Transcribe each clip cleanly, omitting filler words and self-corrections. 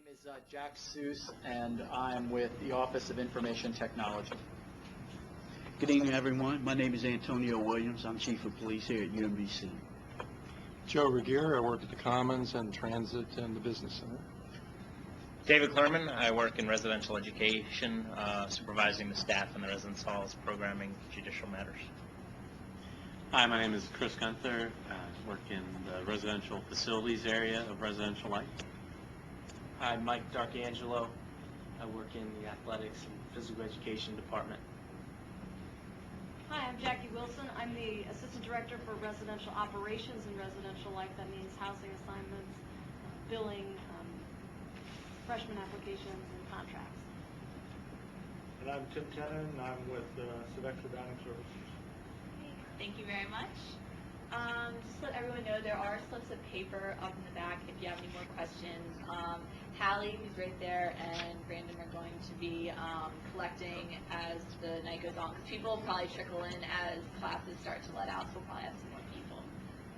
name is Jack Seuss, and I'm with the Office of Information Technology. Good evening, everyone. My name is Antonio Williams. I'm Chief of Police here at UMBC. Joe Regier. I work at the Commons and Transit and the Business Center. David Klerman. I work in residential education, supervising the staff in the residence halls, programming judicial matters. Hi, my name is Chris Gunther. I work in the residential facilities area of residential life. Hi, Mike D'Arcangelo. I work in the athletics and physical education department. Hi, I'm Jackie Wilson. I'm the Assistant Director for Residential Operations and Residential Life. That means housing assignments, billing, freshman applications, and contracts. And I'm Tim Tenen, and I'm with Sodexo Dining Services. Thank you very much. Just to let everyone know, there are slips of paper up in the back if you have any more questions. Hallie, who's right there, and Brandon are going to be collecting as the night goes on, because people will probably trickle in as classes start to let out, so we'll probably have some more people.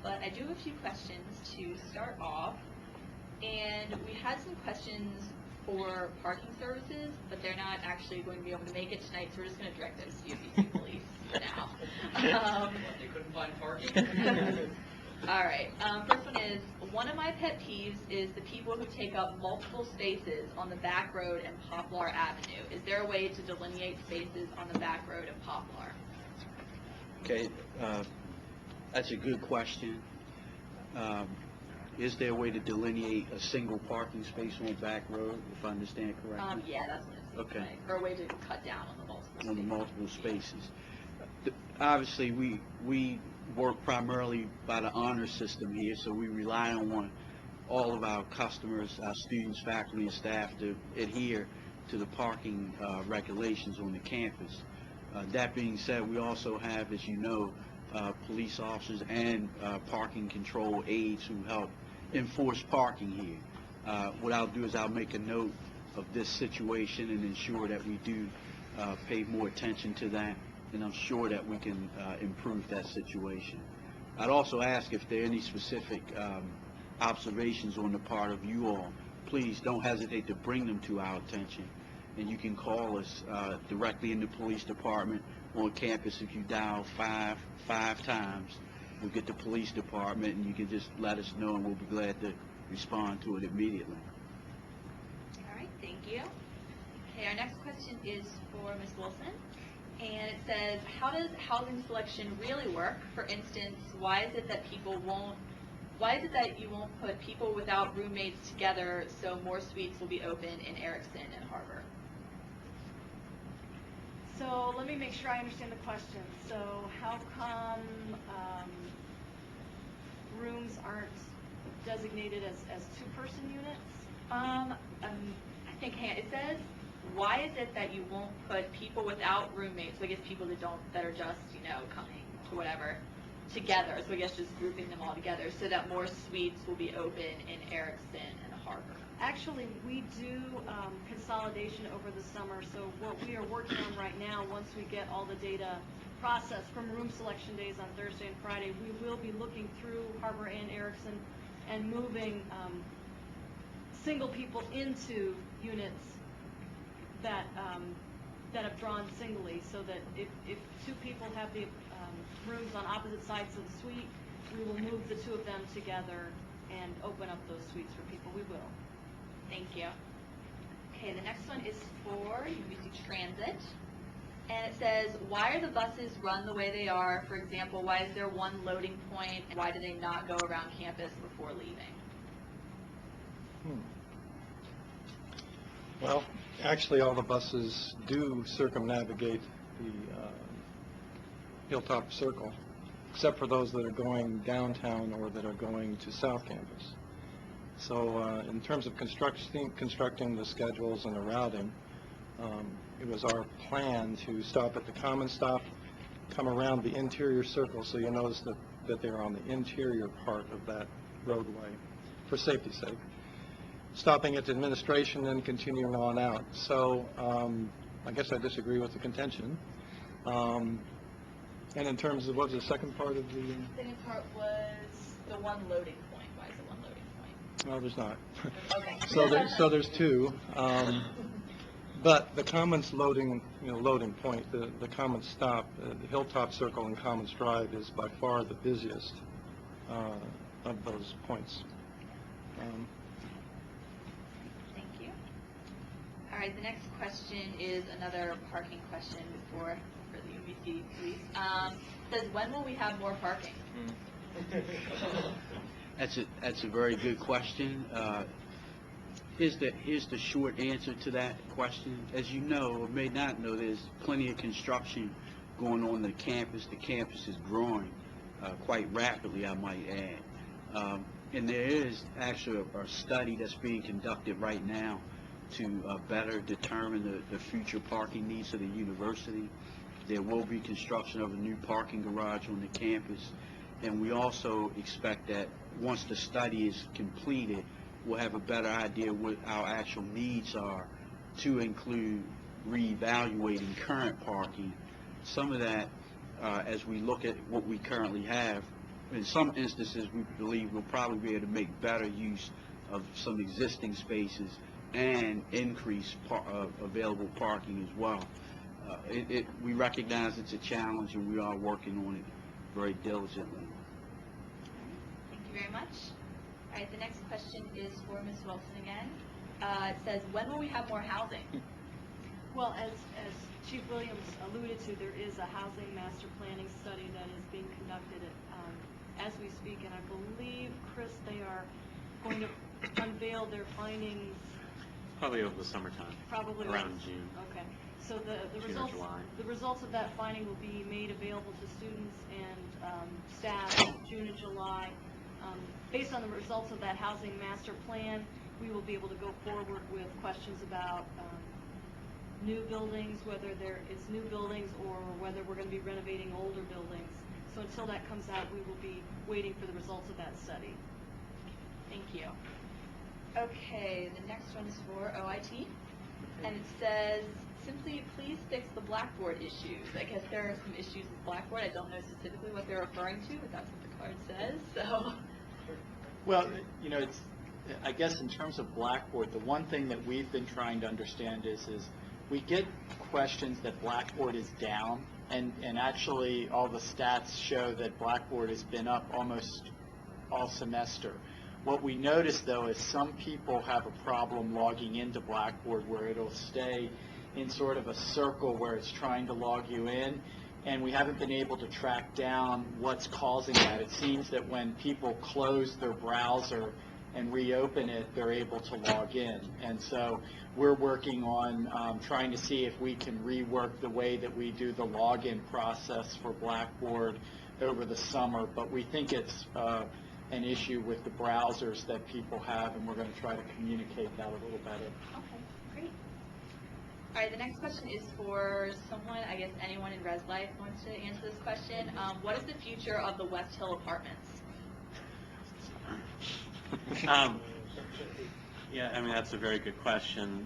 But I do have a few questions to start off, and we had some questions for parking services, but they're not actually going to be able to make it tonight, so we're just going to direct those to UBC Police for now. They couldn't find parking? All right. First one is, one of my pet peeves is the people who take up multiple spaces on the back road and Poplar Avenue. Is there a way to delineate spaces on the back road and Poplar? Okay, that's a good question. Is there a way to delineate a single parking space on back road, if I understand correctly? Yeah, that's what it seems Okay. like. Or a way to cut down on the multiple spaces. On the multiple spaces. Obviously, we work primarily by the honor system here, so we rely on all of our customers, our students, faculty, and staff to adhere to the parking regulations on the campus. That being said, we also have, as you know, police officers and parking control aides who help enforce parking here. What I'll do is I'll make a note of this situation and ensure that we do pay more attention to that, and I'm sure that we can improve that situation. I'd also ask if there are any specific observations on the part of you all. Please don't hesitate to bring them to our attention, and you can call us directly in the police department on campus. If you dial five times, we'll get the police department, and you can just let us know, and we'll be glad to respond to it immediately. All right, thank you. Okay, our next question is for Ms. Wilson, and it says, how does housing selection really work? For instance, why is it that you won't put people without roommates together so more suites will be open in Erickson and Harbor? So let me make sure I understand the question. So how come rooms aren't designated as two-person units? I think it says, why is it that you won't put people without roommates, so I guess people that are just, coming to whatever, together, so I guess just grouping them all together so that more suites will be open in Erickson and Harbor? Actually, we do consolidation over the summer, so what we are working on right now, once we get all the data processed from room selection days on Thursday and Friday, we will be looking through Harbor and Erickson and moving single people into units that have drawn singly, so that if two people have the rooms on opposite sides of the suite, we will move the two of them together and open up those suites for people. We will. Thank you. Okay, the next one is for UBC Transit, and it says, why are the buses run the way they are? For example, why is there one loading point, and why do they not go around campus before leaving? Well, actually, all the buses do circumnavigate the Hilltop Circle, except for those that are going downtown or that are going to South Campus. So in terms of constructing the schedules and the routing, it was our plan to stop at the common stop, come around the interior circle, so you'll notice that they're on the interior part of that roadway for safety's sake. Stopping at the administration and continuing on out. So I guess I disagree with the contention. And in terms of, what was the second part of the... The second part was the one loading point. Why is it one loading point? No, there's not. Okay. So there's two. But the Commons loading point, the Commons stop, the Hilltop Circle and Commons Drive is by far the busiest of those points. Thank you. All right, the next question is another parking question for the UBC police. Says, when will we have more parking? That's a very good question. Here's the short answer to that question. As you know, or may not know, there's plenty of construction going on the campus. The campus is growing quite rapidly, I might add. And there is actually a study that's being conducted right now to better determine the future parking needs of the university. There will be construction of a new parking garage on the campus. And we also expect that once the study is completed, we'll have a better idea what our actual needs are to include reevaluating current parking. Some of that, as we look at what we currently have, in some instances we believe we'll probably be able to make better use of some existing spaces and increase available parking as well. We recognize it's a challenge, and we are working on it very diligently. Thank you very much. All right, the next question is for Ms. Wilson again. It says, when will we have more housing? Well, as Chief Williams alluded to, there is a housing master planning study that is being conducted as we speak, and I believe, Chris, they are going to unveil their findings Probably over the summertime. probably around June. Okay. So the June or July. results of that finding will be made available to students and staff June and July. Based on the results of that housing master plan, we will be able to go forward with questions about new buildings, whether it's new buildings or whether we're going to be renovating older buildings. So until that comes out, we will be waiting for the results of that study. Thank you. Okay, the next one is for OIT, and it says, simply please fix the Blackboard issues. I guess there are some issues with Blackboard. I don't know specifically what they're referring to, but that's what the card says, so. Well, I guess in terms of Blackboard, the one thing that we've been trying to understand is we get questions that Blackboard is down, and actually all the stats show that Blackboard has been up almost all semester. What we notice, though, is some people have a problem logging into Blackboard where it'll stay in sort of a circle where it's trying to log you in, and we haven't been able to track down what's causing that. It seems that when people close their browser and reopen it, they're able to log in. And so we're working on trying to see if we can rework the way that we do the login process for Blackboard over the summer, but we think it's an issue with the browsers that people have, and we're going to try to communicate that a little better. Okay, great. All right, the next question is for someone, I guess anyone in Res Life wants to answer this question. What is the future of the West Hill apartments? Yeah, I mean, that's a very good question.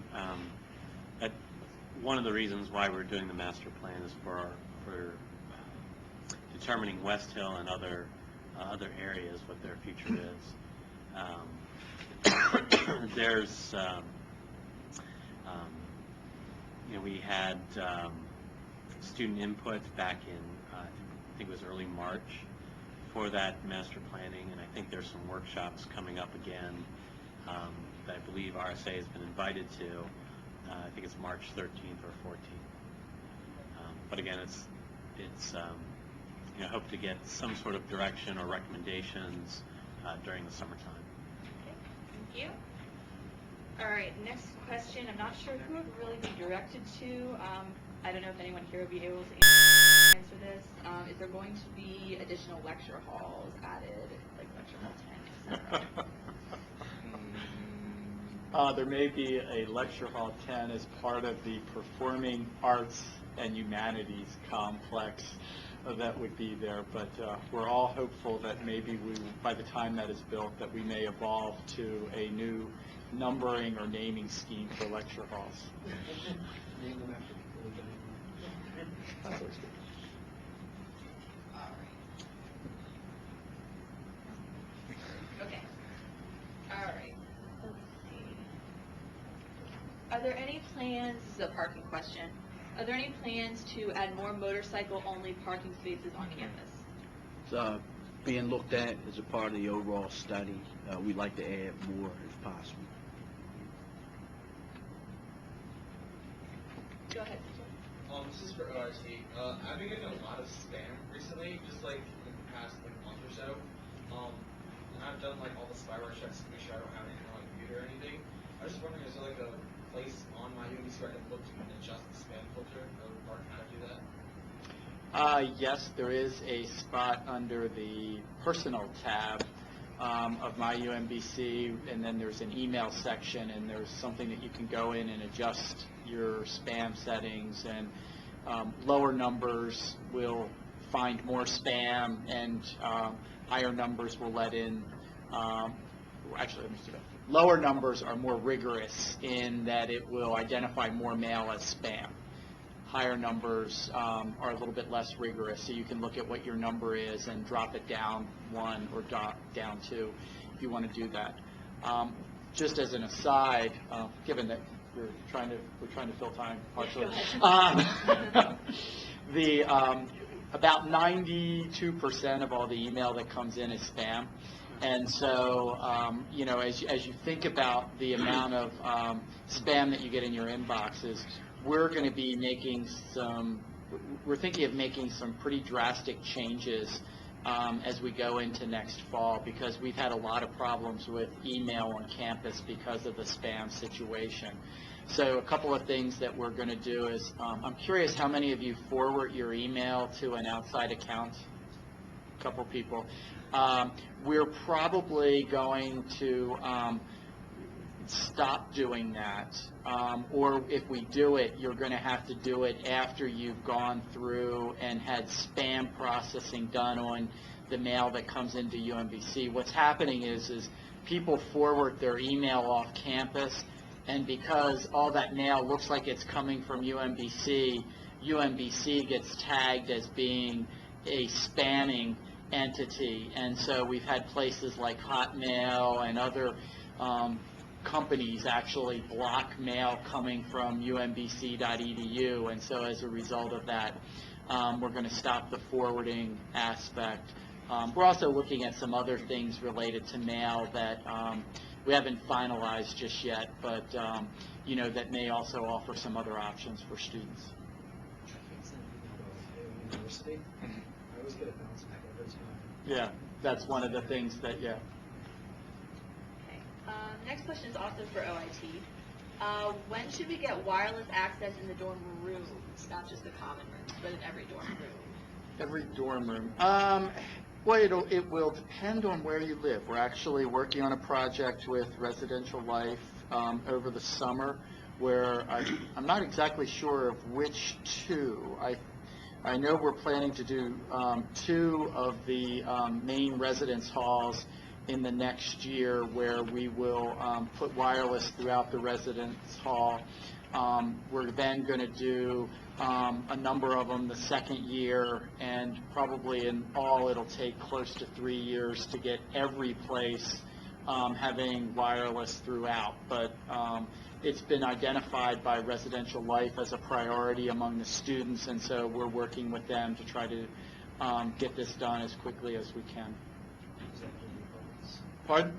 One of the reasons why we're doing the master plan is for determining West Hill and other areas what their future is. There's, we had student input back in, I think it was early March for that master planning, and I think there's some workshops coming up again that I believe RSA has been invited to. I think it's March 13th or 14th. But again, it's hope to get some sort of direction or recommendations during the summertime. Okay, thank you. All right, next question. I'm not sure who it would really be directed to. I don't know if anyone here would be able to answer this. Is there going to be additional lecture halls added, like lecture hall 10, etc.? There may be a lecture hall 10 as part of the performing arts and humanities complex that would be there, but we're all hopeful that maybe by the time that is built, that we may evolve to a new numbering or naming scheme for lecture halls. Name them after people who don't. That's always good. Okay. All right. there any plans, this is a parking question, are there any plans to add more motorcycle-only parking spaces on campus? It's being looked at as a part of the overall study. We'd like to add more if possible. Go ahead. This is for ORT. I've been getting a lot of spam recently, just like in the past month or so. And I've done like all the spyware checks to make sure I don't have anything on my computer or anything. I was just wondering, is there like a place on my UMBC where I can look to adjust the spam filter or learn how to do that? Yes, there is a spot under the personal tab of my UMBC, and then there's an email section, and there's something that you can go in and adjust your spam settings, and lower numbers will find more spam, and higher numbers will let in, actually, let me do that. Lower numbers are more rigorous in that it will identify more mail as spam. Higher numbers are a little bit less rigorous, so you can look at what your number is and drop it down 1 or down 2 if you want to do that. Just as an aside, given that we're trying to fill time partially, about 92% of all the email that comes in is spam. And so, as you think about the amount of spam that you get in your inboxes, we're going to be we're thinking of making some pretty drastic changes as we go into next fall, because we've had a lot of problems with email on campus because of the spam situation. So a couple of things that we're going to do is, I'm curious how many of you forward your email to an outside account? A couple people. We're probably going to stop doing that, or if we do it, you're going to have to do it after you've gone through and had spam processing done on the mail that comes into UMBC. What's happening is people forward their email off campus, and because all that mail looks like it's coming from UMBC, UMBC gets tagged as being a spamming entity, and so we've had places like Hotmail and other companies actually block mail coming from umbc.edu, and so as a result of that, we're going to stop the forwarding aspect. We're also looking at some other things related to mail that we haven't finalized just yet, but that may also offer some other options for students. University. I always get a bounce back every time. Yeah, that's one of the things that, yeah. Next question is also for OIT. When should we get wireless access in the dorm rooms, not just the common rooms, but in every dorm room? Every dorm room. Well, it will depend on where you live. We're actually working on a project with Residential Life over the summer where I'm not exactly sure of which two. I know we're planning to do 2 of the main residence halls in the next year, where we will put wireless throughout the residence hall. We're then going to do a number of them the second year, and probably in all it'll take close to 3 years to get every place having wireless throughout. But it's been identified by Residential Life as a priority among the students, and so we're working with them to try to get this done as quickly as we can. Pardon?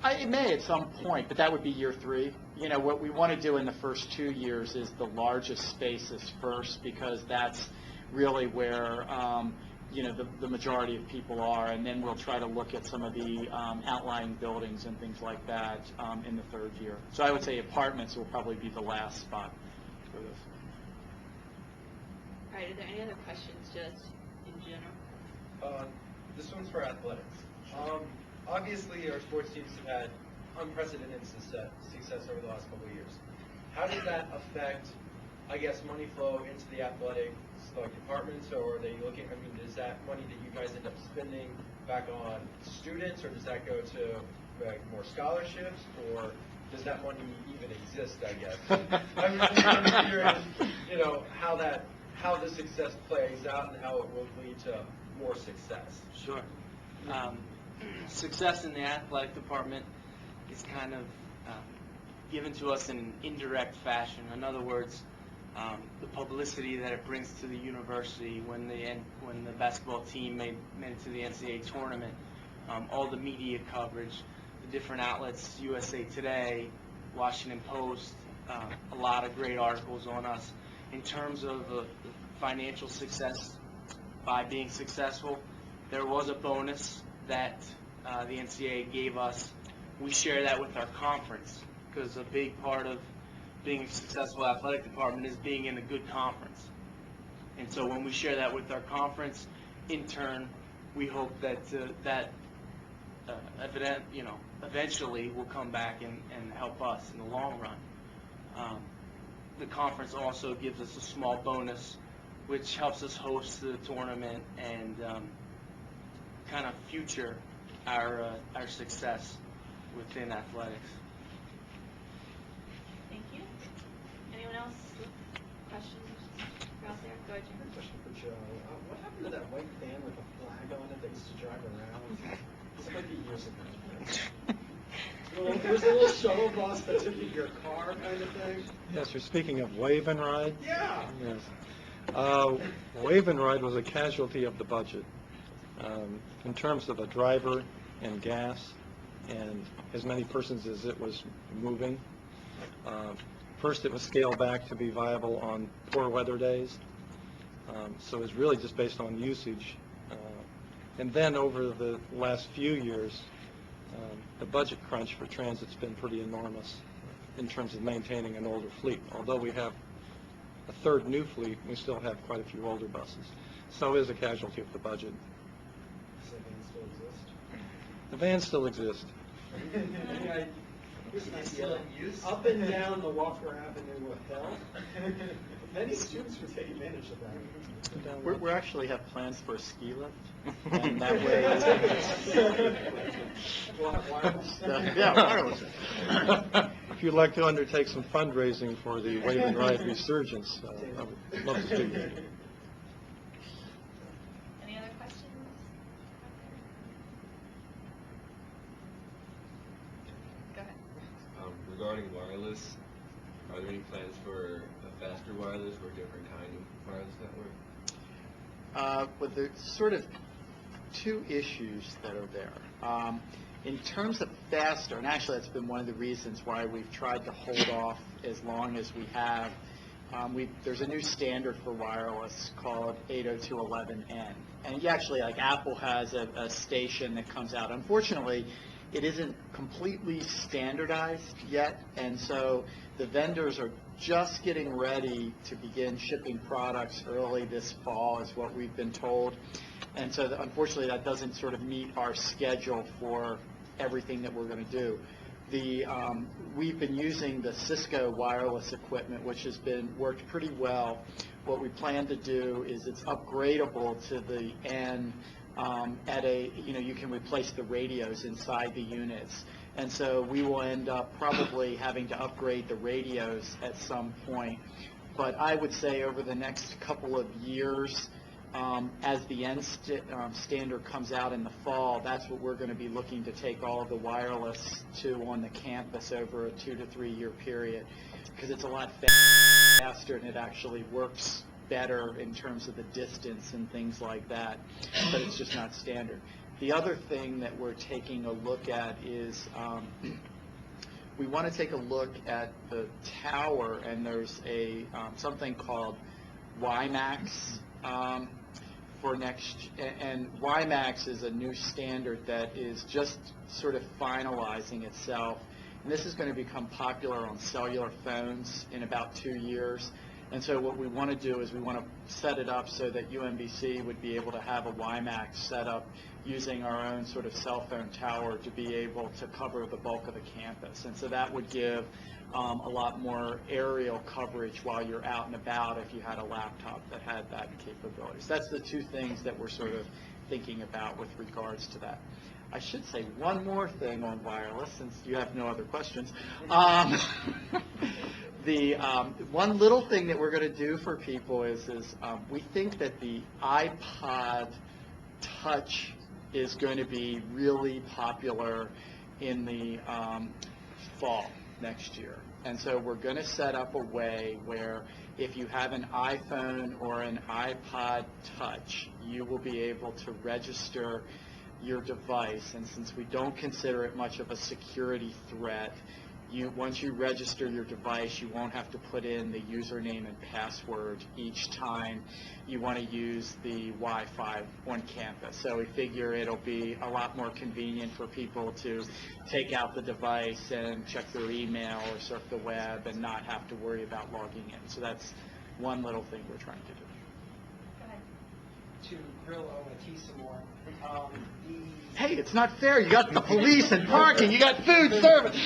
It may at some point, but that would be year 3. What we want to do in the first 2 years is the largest spaces first, because that's really where the majority of people are, and then we'll try to look at some of the outlying buildings and things like that in the 3rd year. So I would say apartments will probably be the last spot for this. All right, are there any other questions just in general? This one's for athletics. Obviously, our sports teams have had unprecedented success over the last couple of years. How does that affect, I guess, money flow into the athletics departments, or are they looking, does that money that you guys end up spending back on students, or does that go to more scholarships, or does that money even exist, I guess? I'm curious, how the success plays out and how it will lead to more success. Sure. Success in the athletic department is kind of given to us in an indirect fashion. In other words, the publicity that it brings to the university when the basketball team made it to the NCAA tournament, all the media coverage, the different outlets, USA Today, Washington Post, a lot of great articles on us. In terms of the financial success, by being successful, there was a bonus that the NCAA gave us. We share that with our conference, because a big part of being a successful athletic department is being in a good conference. And so when we share that with our conference, in turn, we hope that eventually will come back and help us in the long run. The conference also gives us a small bonus, which helps us host the tournament and kind of future our success within athletics. Thank you. Anyone else with questions out there? Go ahead, Jim. Question for Joe. What happened to that white van with a flag on it that used to drive around? This might be years ago. There was a little shuttle bus that took you to your car kind of thing. Yes, you're speaking of Wave and Ride? Yeah. Yes. Wave and Ride was a casualty of the budget in terms of a driver and gas and as many persons as it was moving. First, it was scaled back to be viable on poor weather days. So it was really just based on usage. And then over the last few years, the budget crunch for transit's been pretty enormous in terms of maintaining an older fleet. Although we have a third new fleet, we still have quite a few older buses. So it is a casualty of the budget. Does the van still exist? The vans still exist. Up and down the Walker Avenue Hill. Many students would take advantage of that. We actually have plans for a ski lift, and that way. Yeah, wireless. If you'd like to undertake some fundraising for the Wave and Ride resurgence, I would love to do that. Any other questions? Go ahead. Regarding wireless, are there any plans for a faster wireless or a different kind of wireless network? Well, there's sort of two issues that are there. In terms of faster, and actually that's been one of the reasons why we've tried to hold off as long as we have. There's a new standard for wireless called 802.11n, and actually, like Apple has a station that comes out. Unfortunately, it isn't completely standardized yet, and so the vendors are just getting ready to begin shipping products early this fall, is what we've been told. And so unfortunately, that doesn't sort of meet our schedule for everything that we're going to do. We've been using the Cisco wireless equipment, which has worked pretty well. What we plan to do is it's upgradable to the N you can replace the radios inside the units. And so we will end up probably having to upgrade the radios at some point. But I would say over the next couple of years, as the N standard comes out in the fall, that's what we're going to be looking to take all of the wireless to on the campus over a 2 to 3 year period, because it's a lot faster and it actually works better in terms of the distance and things like that, but it's just not standard. The other thing that we're taking a look at is we want to take a look at the tower, and there's something called WiMAX for next, and WiMAX is a new standard that is just sort of finalizing itself, and this is going to become popular on cellular phones in about 2 years. And so what we want to do is we want to set it up so that UMBC would be able to have a WiMAX set up using our own sort of cell phone tower to be able to cover the bulk of the campus. And so that would give a lot more aerial coverage while you're out and about if you had a laptop that had that capability. So that's the two things that we're sort of thinking about with regards to that. I should say one more thing on wireless, since you have no other questions. The one little thing that we're going to do for people is we think that the iPod Touch is going to be really popular in the fall. next year. And so we're going to set up a way where if you have an iPhone or an iPod Touch, you will be able to register your device. And since we don't consider it much of a security threat, once you register your device, you won't have to put in the username and password each time you want to use the Wi-Fi on campus. So we figure it'll be a lot more convenient for people to take out the device and check their email or surf the web and not have to worry about logging in. So that's one little thing we're trying to do. Go ahead. To grill OIT some more. Hey, it's not fair. You got the police and parking. You got food service.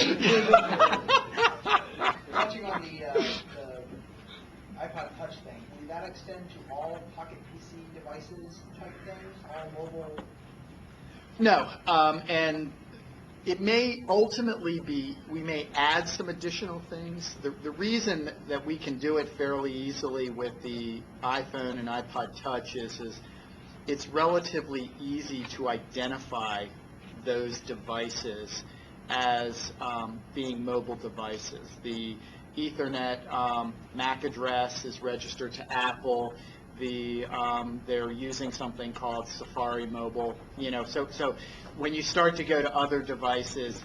Touching on the iPod Touch thing, will that extend to all Pocket PC devices type things, all mobile? No, and it may ultimately be, we may add some additional things. The reason that we can do it fairly easily with the iPhone and iPod Touch is it's relatively easy to identify those devices as being mobile devices. The Ethernet MAC address is registered to Apple. They're using something called Safari Mobile. So when you start to go to other devices,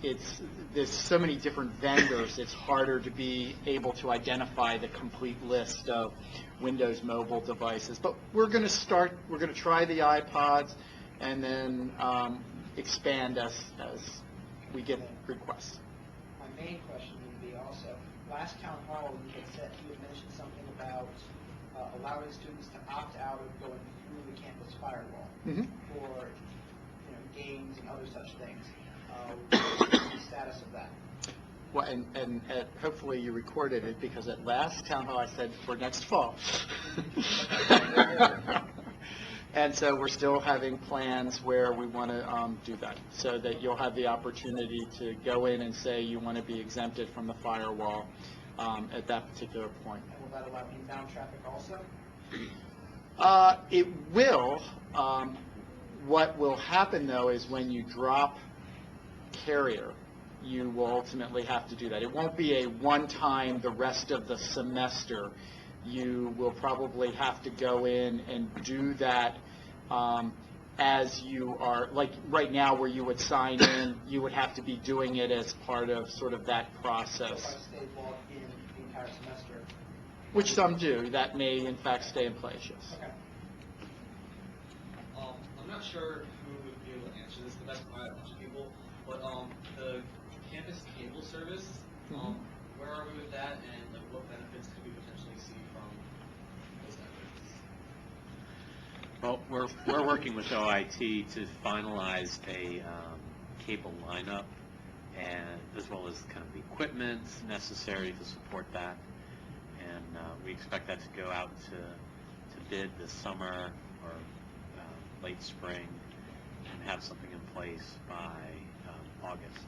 there's so many different vendors. It's harder to be able to identify the complete list of Windows mobile devices. But we're going to try the iPods and then expand as we get requests. My main question would be also, last town hall you had mentioned something about allowing students to opt out of going through the campus firewall for games and other such things. What's the status of that? Well, and hopefully you recorded it, because at last town hall I said for next fall. And so we're still having plans where we want to do that, so that you'll have the opportunity to go in and say you want to be exempted from the firewall at that particular point. And will that allow inbound traffic also? It will. What will happen, though, is when you drop carrier, you will ultimately have to do that. It won't be a one-time the rest of the semester. You will probably have to go in and do that as you are, like right now where you would sign in, you would have to be doing it as part of sort of that process. So if I stay logged in the entire semester? Which some do. That may, in fact, stay in place, yes. Okay. I'm not sure who would be able to answer this the best, probably a bunch of people, but the campus cable service, where are we with that, and like what benefits could we potentially see from those efforts? Well, we're working with OIT to finalize a cable lineup, and as well as kind of the equipment necessary to support that. And we expect that to go out to bid this summer or late spring, and have something in place by August.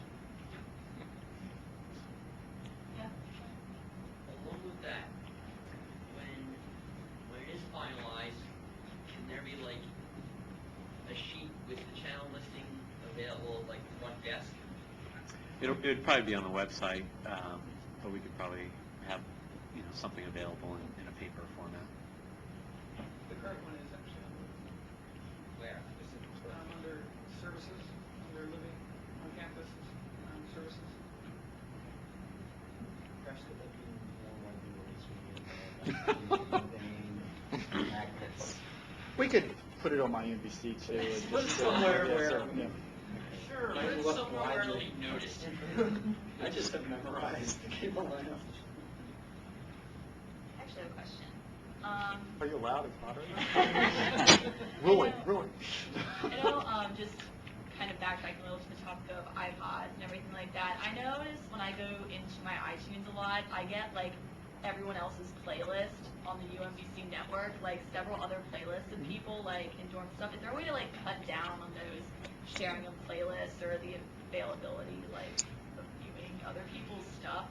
Yeah. Along with that, when it is finalized, can there be like a sheet with the channel listing available, like one desk? It would probably be on the website, but we could probably have something available in a paper format. The current one is actually Where? under services, under living on campus, services. Perhaps could that be more magnets? We could put it on my UMBC too. And Put it just, somewhere yeah, where- so, yeah. Sure. I It's look somewhere widely. rarely noticed. I just have memorized the cable lineup. I actually have a question. Are you allowed? It's moderated. Ruin. I know, just kind of backtracking a little to the topic of iPods and everything like that. I notice when I go into my iTunes a lot, I get like everyone else's playlist on the UMBC network, like several other playlists of people like in dorm stuff. Is there a way to like cut down on those sharing of playlists or the availability like of viewing other people's stuff?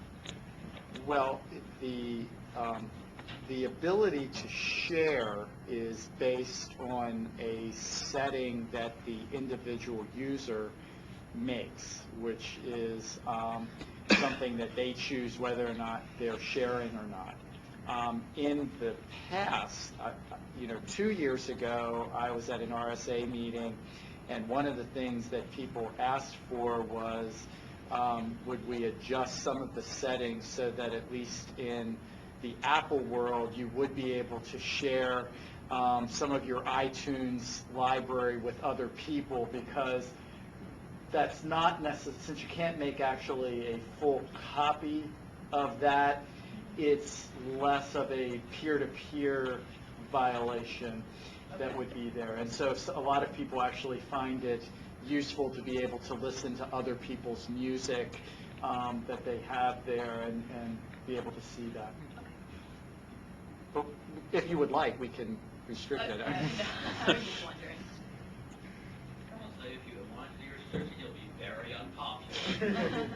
Well, the ability to share is based on a setting that the individual user makes, which is something that they choose whether or not they're sharing or not. In the past, 2 years ago, I was at an RSA meeting, and one of the things that people asked for was, would we adjust some of the settings so that at least in the Apple world, you would be able to share some of your iTunes library with other people, because that's not necessary, since you can't make actually a full copy of that, it's less of a peer-to-peer violation that would be there. And so a lot of people actually find it useful to be able to listen to other people's music that they have there and be able to see that. But if you would like, we can restrict it. I was just wondering. So if you want to do restriction, you'll be very unpopular.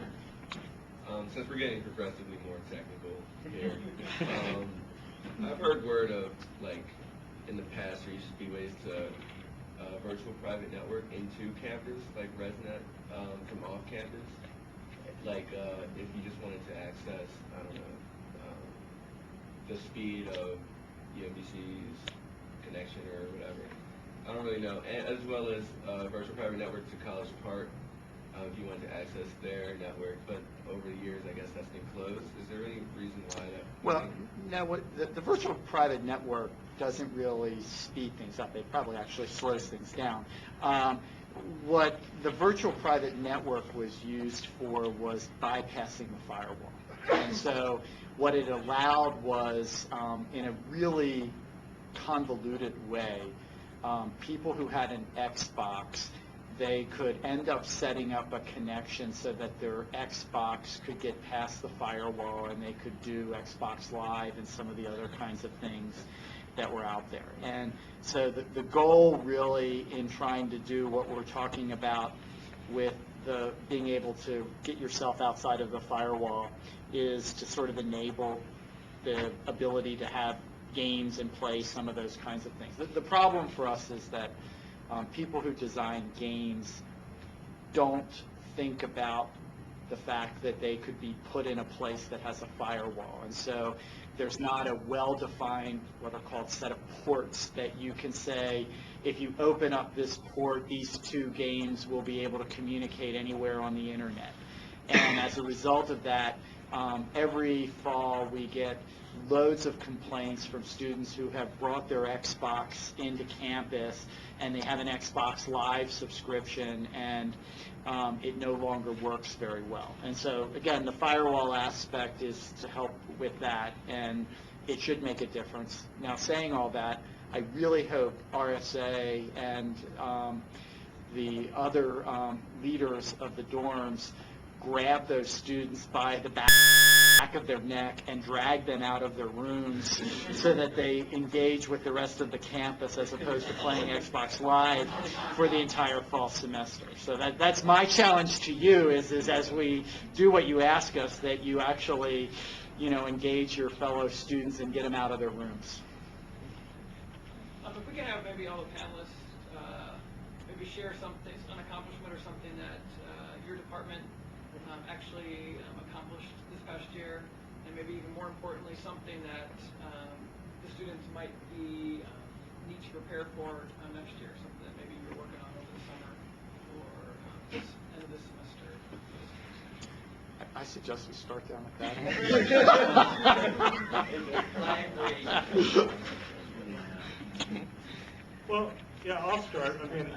Since we're getting progressively more technical here, I've heard word of, like, in the past there used to be ways to virtual private network into campus, like ResNet from off campus. Like, if you just wanted to access, I don't know, the speed of UMBC's connection or whatever. I don't really know. And as well as virtual private network to College Park, if you wanted to access their network, but over the years, I guess that's been closed. Is there any reason why that? Well, no, the virtual private network doesn't really speed things up. It probably actually slows things down. What the virtual private network was used for was bypassing the firewall. And so what it allowed was, in a really convoluted way, people who had an Xbox, they could end up setting up a connection so that their Xbox could get past the firewall and they could do Xbox Live and some of the other kinds of things that were out there. And so the goal really in trying to do what we're talking about with the being able to get yourself outside of the firewall is to sort of enable the ability to have games and play some of those kinds of things. The problem for us is that people who design games don't think about the fact that they could be put in a place that has a firewall. And so there's not a well-defined, what are called set of ports that you can say, if you open up this port, these two games will be able to communicate anywhere on the internet. And as a result of that, every fall we get loads of complaints from students who have brought their Xbox into campus and they have an Xbox Live subscription and it no longer works very well. And so again, the firewall aspect is to help with that, and it should make a difference. Now, saying all that, I really hope RSA and the other leaders of the dorms grab those students by the back of their neck and drag them out of their rooms so that they engage with the rest of the campus as opposed to playing Xbox Live for the entire fall semester. So that's my challenge to you is as we do what you ask us, that you actually, engage your fellow students and get them out of their rooms. If we can have maybe all the panelists maybe share something, an accomplishment or something that your department actually accomplished this past year, and maybe even more importantly, something that the students might need to prepare for next year, something that maybe you're working on over the summer or this end of this semester. I suggest we start down at that. Well, yeah, I'll start. I mean,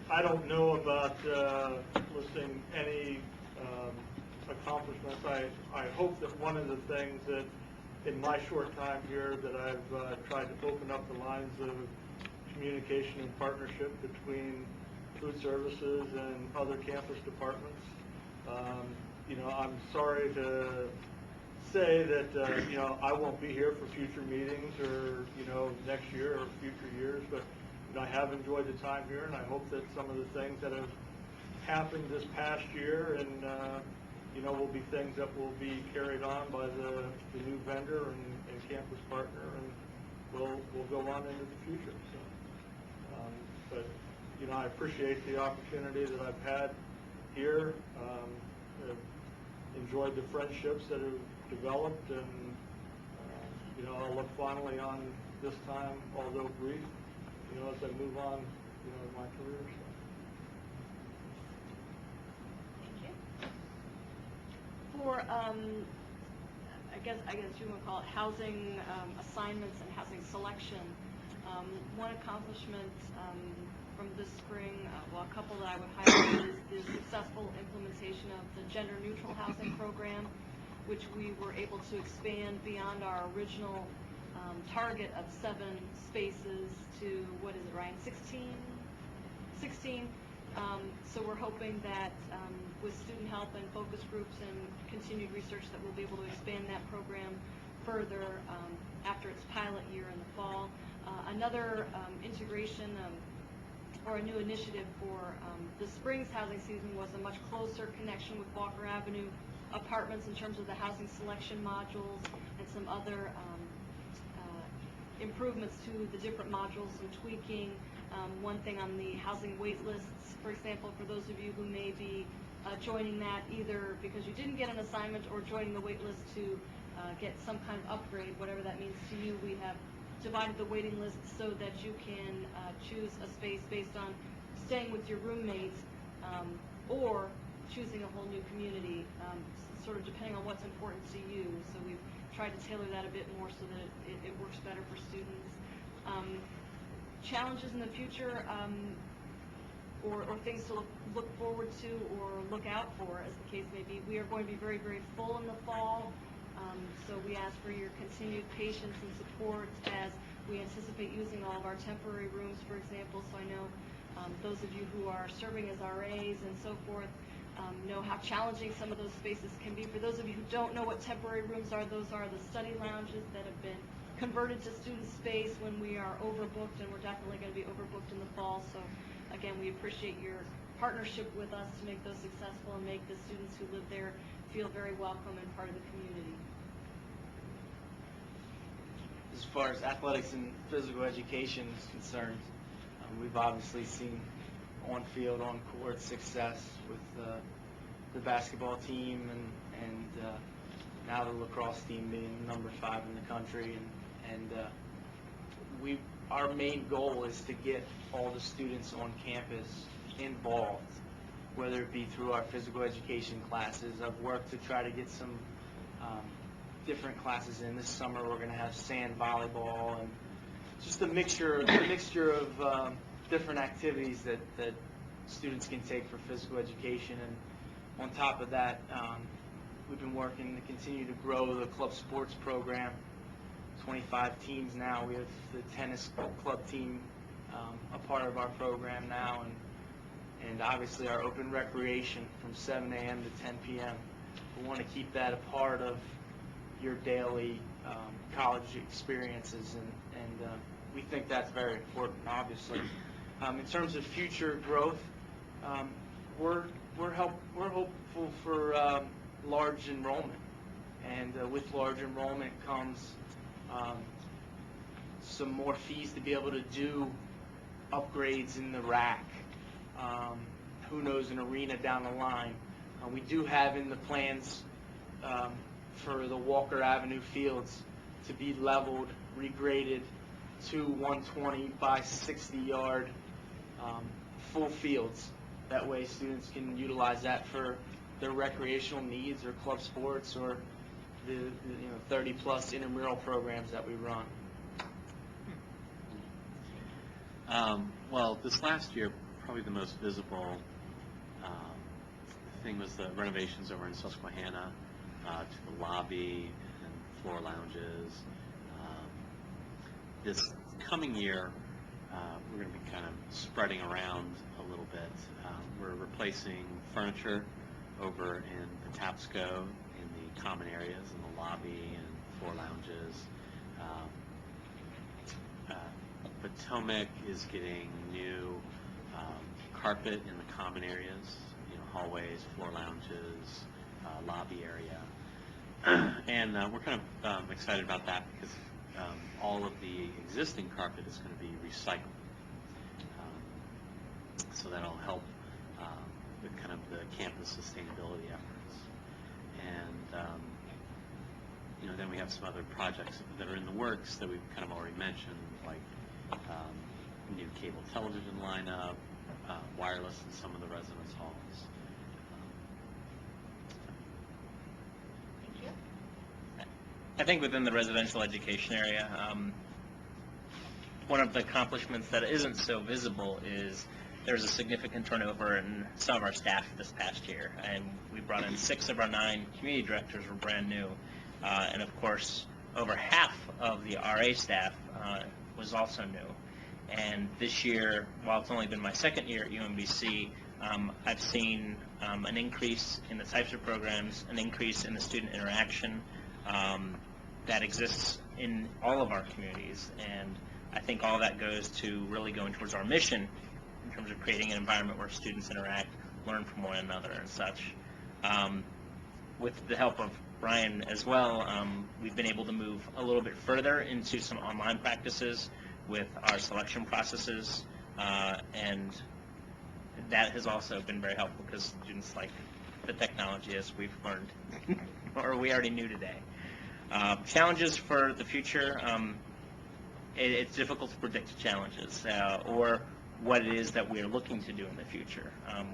I don't know about listing any accomplishments. I hope that one of the things that in my short time here that I've tried to open up the lines of communication and partnership between food services and other campus departments. I'm sorry to say that, I won't be here for future meetings or, next year or future years, but I have enjoyed the time here, and I hope that some of the things that have happened this past year and, will be things that will be carried on by the new vendor and campus partner, and will go on into the future. So, but, I appreciate the opportunity that I've had here. Have enjoyed the friendships that have developed, and I'll look fondly on this time, although brief, as I move on, in my career. So. Thank you. For, I guess you would call it housing assignments and housing selection. One accomplishment from this spring, a couple that I would highlight is the successful implementation of the gender-neutral housing program, which we were able to expand beyond our original target of 7 spaces to, what is it, Ryan, 16? So we're hoping that with student help and focus groups and continued research that we'll be able to expand that program further after its pilot year in the fall. Another integration or a new initiative for the spring's housing season was a much closer connection with Walker Avenue apartments in terms of the housing selection modules and some other improvements to the different modules and tweaking. One thing on the housing wait lists, for example, for those of you who may be joining that either because you didn't get an assignment or joining the wait list to get some kind of upgrade, whatever that means to you, we have divided the waiting list so that you can choose a space based on staying with your roommates or choosing a whole new community, sort of depending on what's important to you. So we've tried to tailor that a bit more so that it works better for students. Challenges in the future, or things to look forward to or look out for, as the case may be. We are going to be very, very full in the fall, so we ask for your continued patience and support as we anticipate using all of our temporary rooms, for example. So I know those of you who are serving as RAs and so forth know how challenging some of those spaces can be. For those of you who don't know what temporary rooms are, those are the study lounges that have been converted to student space when we are overbooked, and we're definitely going to be overbooked in the fall. So again, we appreciate your partnership with us to make those successful and make the students who live there feel very welcome and part of the community. As far as athletics and physical education is concerned, we've obviously seen on-field, on-court success with the basketball team and now the lacrosse team being number 5 in the country. And our main goal is to get all the students on campus involved, whether it be through our physical education classes. I've worked to try to get some different classes in. This summer we're going to have sand volleyball and just a mixture of different activities that students can take for physical education. And on top of that, we've been working to continue to grow the club sports program. 25 teams now. We have the tennis club team a part of our program now, and obviously our open recreation from 7 a.m. to 10 p.m. We want to keep that a part of your daily college experiences, and we think that's very important, obviously. In terms of future growth, we're hopeful for large enrollment, and with large enrollment comes some more fees to be able to do upgrades in the rack. Who knows, an arena down the line. We do have in the plans for the Walker Avenue fields to be leveled, regraded to 120 by 60 yard full fields. That way students can utilize that for their recreational needs or club sports or the 30-plus intramural programs that we run. Well, this last year, probably the most visible thing was the renovations over in Susquehanna to the lobby and floor lounges. This coming year, we're going to be kind of spreading around a little bit. We're replacing furniture over in Patapsco in the common areas, in the lobby and floor lounges. Potomac is getting new carpet in the common areas, hallways, floor lounges, lobby area. And we're kind of excited about that because all of the existing carpet is going to be recycled. So that'll help the kind of the campus sustainability efforts. And then we have some other projects that are in the works that we've kind of already mentioned, like new cable television lineup, wireless in some of the residence halls. Thank you. I think within the residential education area, one of the accomplishments that isn't so visible is there's a significant turnover in some of our staff this past year, and we brought in 6 of our 9 community directors were brand new, and of course over half of the RA staff was also new. And this year, while it's only been my second year at UMBC, I've seen an increase in the types of programs, an increase in the student interaction that exists in all of our communities, and I think all that goes to really going towards our mission in terms of creating an environment where students interact, learn from one another and such. With the help of Brian as well, we've been able to move a little bit further into some online practices with our selection processes, and that has also been very helpful because students like the technology, as we've learned, or we already knew today. Challenges for the future, it's difficult to predict challenges or what it is that we are looking to do in the future.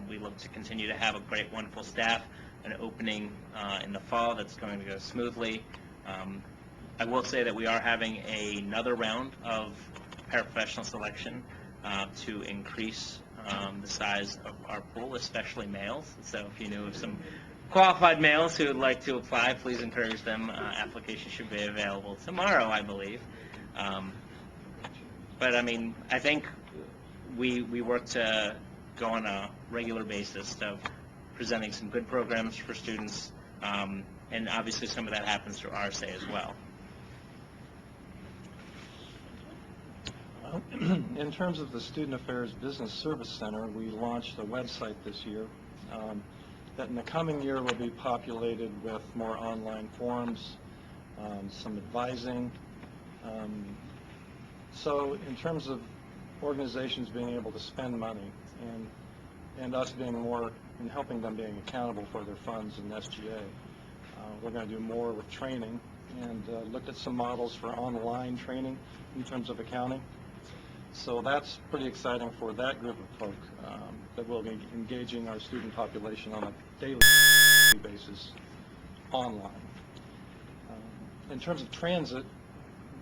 We look to continue to have a great, wonderful staff, an opening in the fall that's going to go smoothly. I will say that we are having another round of paraprofessional selection to increase the size of our pool, especially males. So if you know of some qualified males who would like to apply, please encourage them. Applications should be available tomorrow, I believe. But I mean, I think we work to go on a regular basis of presenting some good programs for students, and obviously some of that happens through RSA as well. In terms of the Student Affairs Business Service Center, we launched a website this year that in the coming year will be populated with more online forums, some advising. So in terms of organizations being able to spend money and us being more and helping them being accountable for their funds in SGA, we're going to do more with training and look at some models for online training in terms of accounting. So that's pretty exciting for that group of folk that will be engaging our student population on a daily basis online. In terms of transit,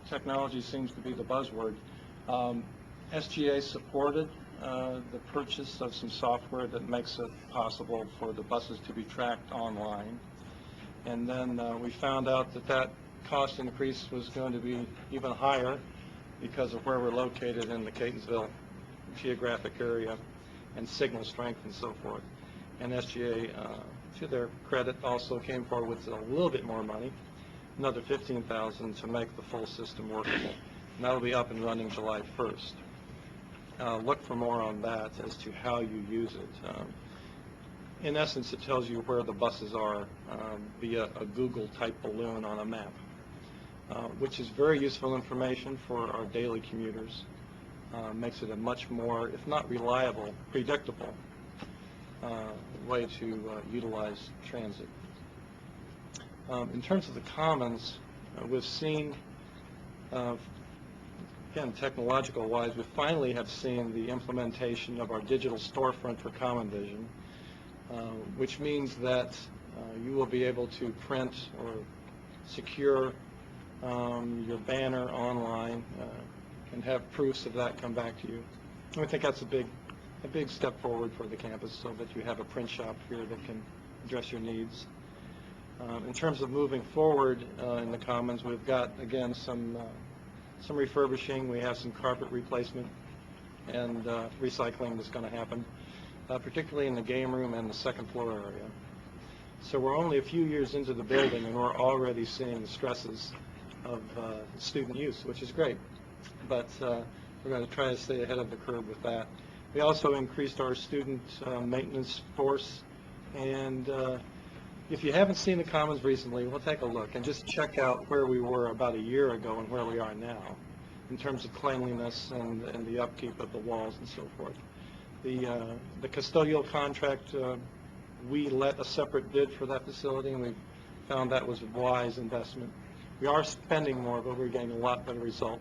technology seems to be the buzzword. SGA supported the purchase of some software that makes it possible for the buses to be tracked online. And then we found out that that cost increase was going to be even higher because of where we're located in the Catonsville geographic area and signal strength and so forth. And SGA, to their credit, also came forward with a little bit more money, another $15,000 to make the full system workable. And that'll be up and running July 1st. Look for more on that as to how you use it. In essence, it tells you where the buses are via a Google-type balloon on a map, which is very useful information for our daily commuters. Makes it a much more, if not reliable, predictable way to utilize transit. In terms of the commons, we've seen, again, technological-wise, we finally have seen the implementation of our digital storefront for Common Vision, which means that you will be able to print or secure your banner online and have proofs of that come back to you. And I think that's a big step forward for the campus, so that you have a print shop here that can address your needs. In terms of moving forward in the Commons, we've got, again, some refurbishing. We have some carpet replacement and recycling that's going to happen, particularly in the game room and the second floor area. So we're only a few years into the building, and we're already seeing the stresses of student use, which is great. But we're going to try to stay ahead of the curve with that. We also increased our student maintenance force, and if you haven't seen the Commons recently, we'll take a look and just check out where we were about a year ago and where we are now in terms of cleanliness and the upkeep of the walls and so forth. The custodial contract, we let a separate bid for that facility, and we found that was a wise investment. We are spending more, but we're getting a lot better result.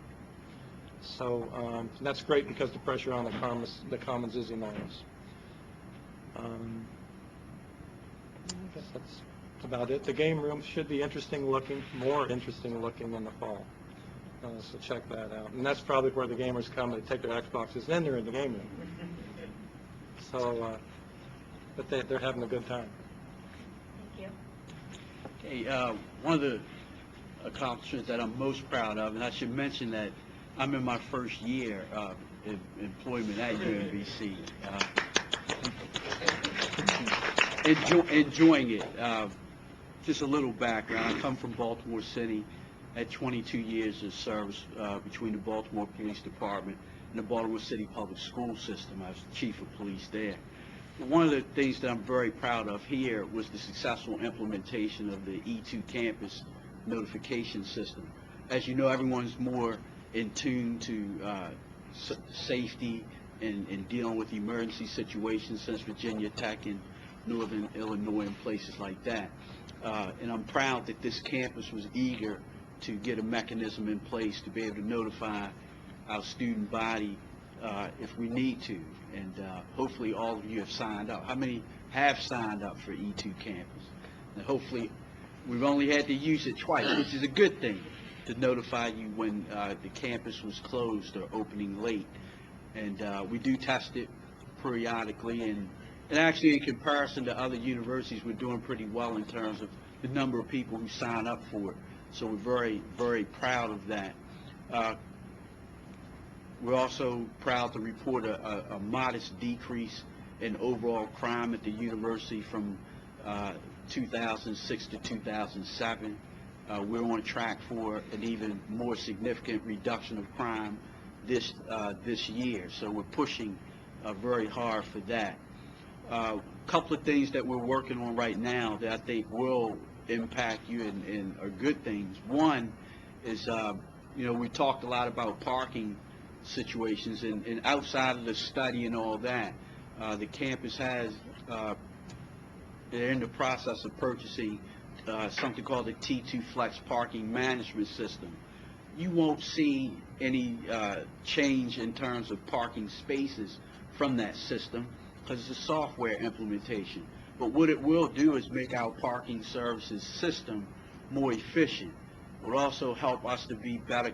So that's great because the pressure on the commons is enormous. I guess that's about it. The game room should be interesting looking, more interesting looking in the fall. So check that out. And that's probably where the gamers come. They take their Xboxes, then they're in the game room. So, but they're having a good time. Thank you. Okay, one of the accomplishments that I'm most proud of, and I should mention that I'm in my first year of employment at UMBC. Enjoying it. Just a little background. I come from Baltimore City. Had 22 years of service between the Baltimore Police Department and the Baltimore City Public School System. I was the chief of police there. One of the things that I'm very proud of here was the successful implementation of the E2 campus notification system. As you know, everyone's more in tune to safety and dealing with emergency situations since Virginia Tech and Northern Illinois and places like that. And I'm proud that this campus was eager to get a mechanism in place to be able to notify our student body if we need to. And hopefully all of you have signed up. How many have signed up for E2 campus? And hopefully we've only had to use it twice, which is a good thing, to notify you when the campus was closed or opening late. And we do test it periodically, and actually in comparison to other universities, we're doing pretty well in terms of the number of people who sign up for it. So we're very, very proud of that. We're also proud to report a modest decrease in overall crime at the university from 2006 to 2007. We're on track for an even more significant reduction of crime this year. So we're pushing very hard for that. A couple of things that we're working on right now that I think will impact you and are good things. One is, we talked a lot about parking situations, and outside of the study and all that, the campus has, they're in the process of purchasing something called the T2 Flex Parking Management System. You won't see any change in terms of parking spaces from that system because it's a software implementation. But what it will do is make our parking services system more efficient. It will also help us to be better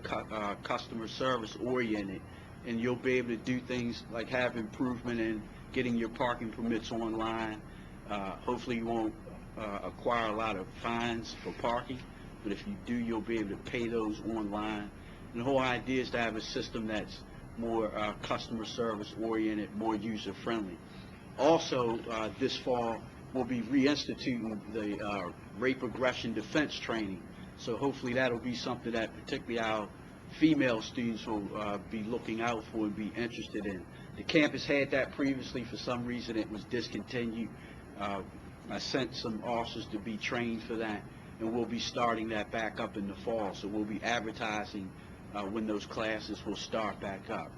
customer service oriented, and you'll be able to do things like have improvement in getting your parking permits online. Hopefully you won't acquire a lot of fines for parking, but if you do, you'll be able to pay those online. And the whole idea is to have a system that's more customer service oriented, more user friendly. Also, this fall, we'll be reinstituting the rape aggression defense training. So hopefully that'll be something that particularly our female students will be looking out for and be interested in. The campus had that previously. For some reason it was discontinued. I sent some officers to be trained for that, and we'll be starting that back up in the fall. So we'll be advertising when those classes will start back up.